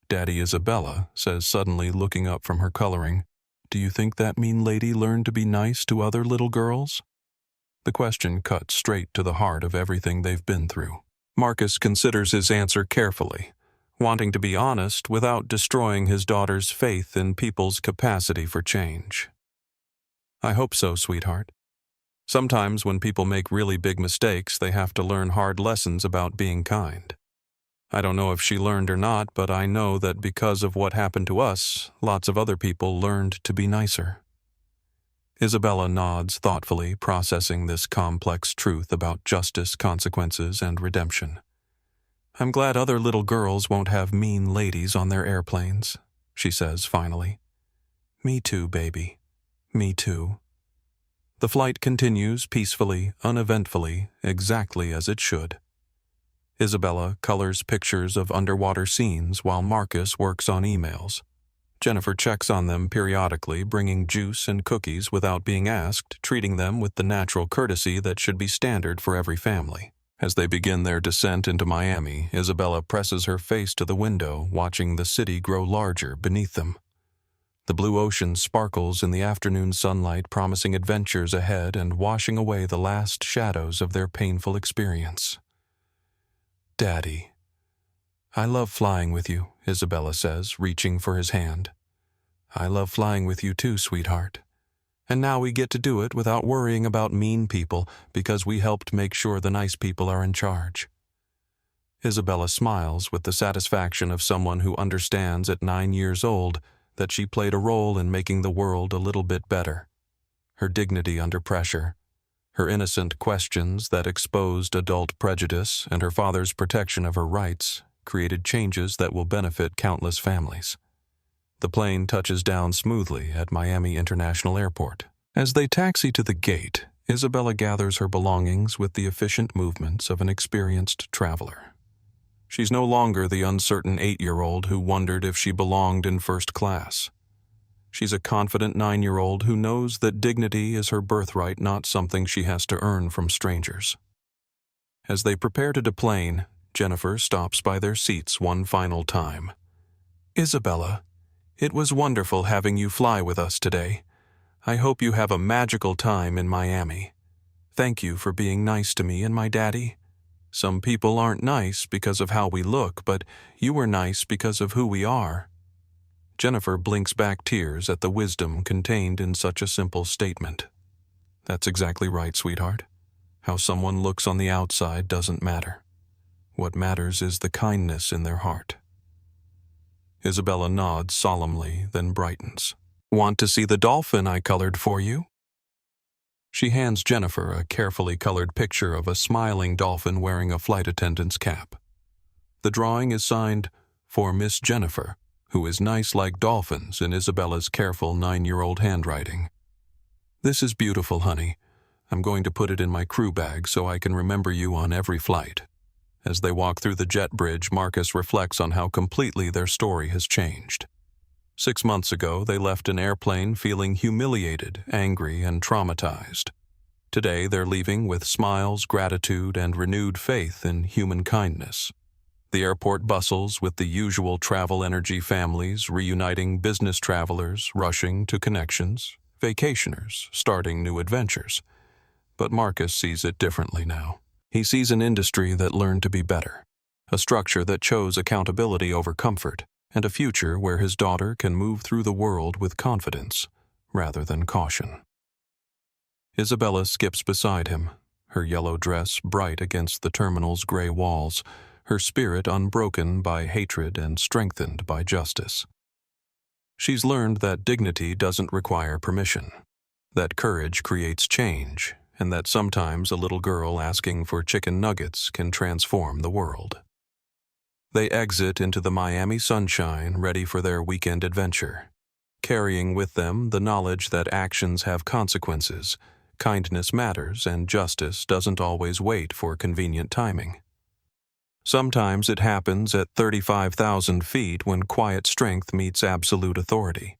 Speaker 2: Daddy, Isabella says, suddenly looking up from her coloring, "Do you think that mean lady learned to be nice to other little girls?" The question cuts straight to the heart of everything they've been through. Marcus considers his answer carefully, wanting to be honest without destroying his daughter's faith in people's capacity for change. "I hope so, sweetheart. Sometimes when people make really big mistakes, they have to learn hard lessons about being kind. I don't know if she learned or not, but I know that because of what happened to us, lots of other people learned to be nicer." Isabella nods thoughtfully, processing this complex truth about justice, consequences, and redemption. "I'm glad other little girls won't have mean ladies on their airplanes," she says finally. "Me too, baby. Me too." The flight continues peacefully, uneventfully, exactly as it should. Isabella colors pictures of underwater scenes while Marcus works on emails. Jennifer checks on them periodically, bringing juice and cookies without being asked, treating them with the natural courtesy that should be standard for every family. As they begin their descent into Miami, Isabella presses her face to the window, watching the city grow larger beneath them. The blue ocean sparkles in the afternoon sunlight, promising adventures ahead and washing away the last shadows of their painful experience. "Daddy, I love flying with you," Isabella says, reaching for his hand. "I love flying with you too, sweetheart. And now we get to do it without worrying about mean people because we helped make sure the nice people are in charge." Isabella smiles with the satisfaction of someone who understands at 9 years old that she played a role in making the world a little bit better. Her dignity under pressure, her innocent questions that exposed adult prejudice, and her father's protection of her rights created changes that will benefit countless families. The plane touches down smoothly at Miami International Airport. As they taxi to the gate, Isabella gathers her belongings with the efficient movements of an experienced traveler. She's no longer the uncertain 8-year-old who wondered if she belonged in first class. She's a confident 9-year-old who knows that dignity is her birthright, not something she has to earn from strangers. As they prepare to deplane, Jennifer stops by their seats one final time. "Isabella, it was wonderful having you fly with us today. I hope you have a magical time in Miami. Thank you for being nice to me and my daddy. Some people aren't nice because of how we look, but you were nice because of who we are." Jennifer blinks back tears at the wisdom contained in such a simple statement. "That's exactly right, sweetheart. How someone looks on the outside doesn't matter. What matters is the kindness in their heart." Isabella nods solemnly, then brightens. "Want to see the dolphin I colored for you?" She hands Jennifer a carefully colored picture of a smiling dolphin wearing a flight attendant's cap. The drawing is signed, "For Miss Jennifer," who is nice like dolphins in Isabella's careful 9-year-old handwriting. "This is beautiful, honey. I'm going to put it in my crew bag so I can remember you on every flight." As they walk through the jet bridge, Marcus reflects on how completely their story has changed. 6 months ago, they left an airplane feeling humiliated, angry, and traumatized. Today, they're leaving with smiles, gratitude, and renewed faith in human kindness. The airport bustles with the usual travel energy, families reuniting, business travelers rushing to connections, vacationers starting new adventures. But Marcus sees it differently now. He sees an industry that learned to be better, a structure that chose accountability over comfort, and a future where his daughter can move through the world with confidence rather than caution. Isabella skips beside him, her yellow dress bright against the terminal's gray walls, her spirit unbroken by hatred and strengthened by justice. She's learned that dignity doesn't require permission, that courage creates change, and that sometimes a little girl asking for chicken nuggets can transform the world. They exit into the Miami sunshine, ready for their weekend adventure, carrying with them the knowledge that actions have consequences, kindness matters, and justice doesn't always wait for convenient timing. Sometimes it happens at 35,000 feet when quiet strength meets absolute authority.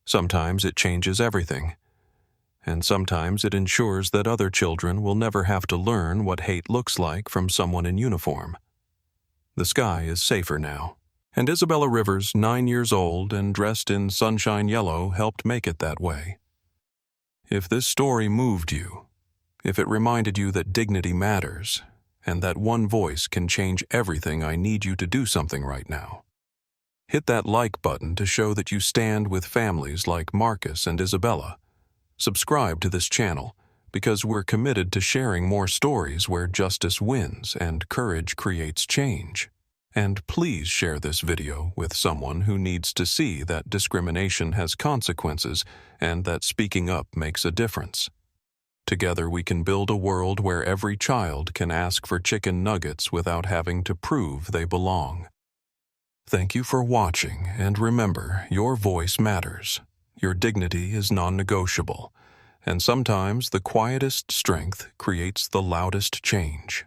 Speaker 2: Sometimes it changes everything. And sometimes it ensures that other children will never have to learn what hate looks like from someone in uniform. The sky is safer now. And Isabella Rivers, 9 years old and dressed in sunshine yellow, helped make it that way. If this story moved you, if it reminded you that dignity matters, and that one voice can change everything, I need you to do something right now. Hit that like button to show that you stand with families like Marcus and Isabella. Subscribe to this channel, because we're committed to sharing more stories where justice wins and courage creates change. And please share this video with someone who needs to see that discrimination has consequences and that speaking up makes a difference. Together we can build a world where every child can ask for chicken nuggets without having to prove they belong. Thank you for watching, and remember, your voice matters. Your dignity is non-negotiable, and sometimes the quietest strength creates the loudest change.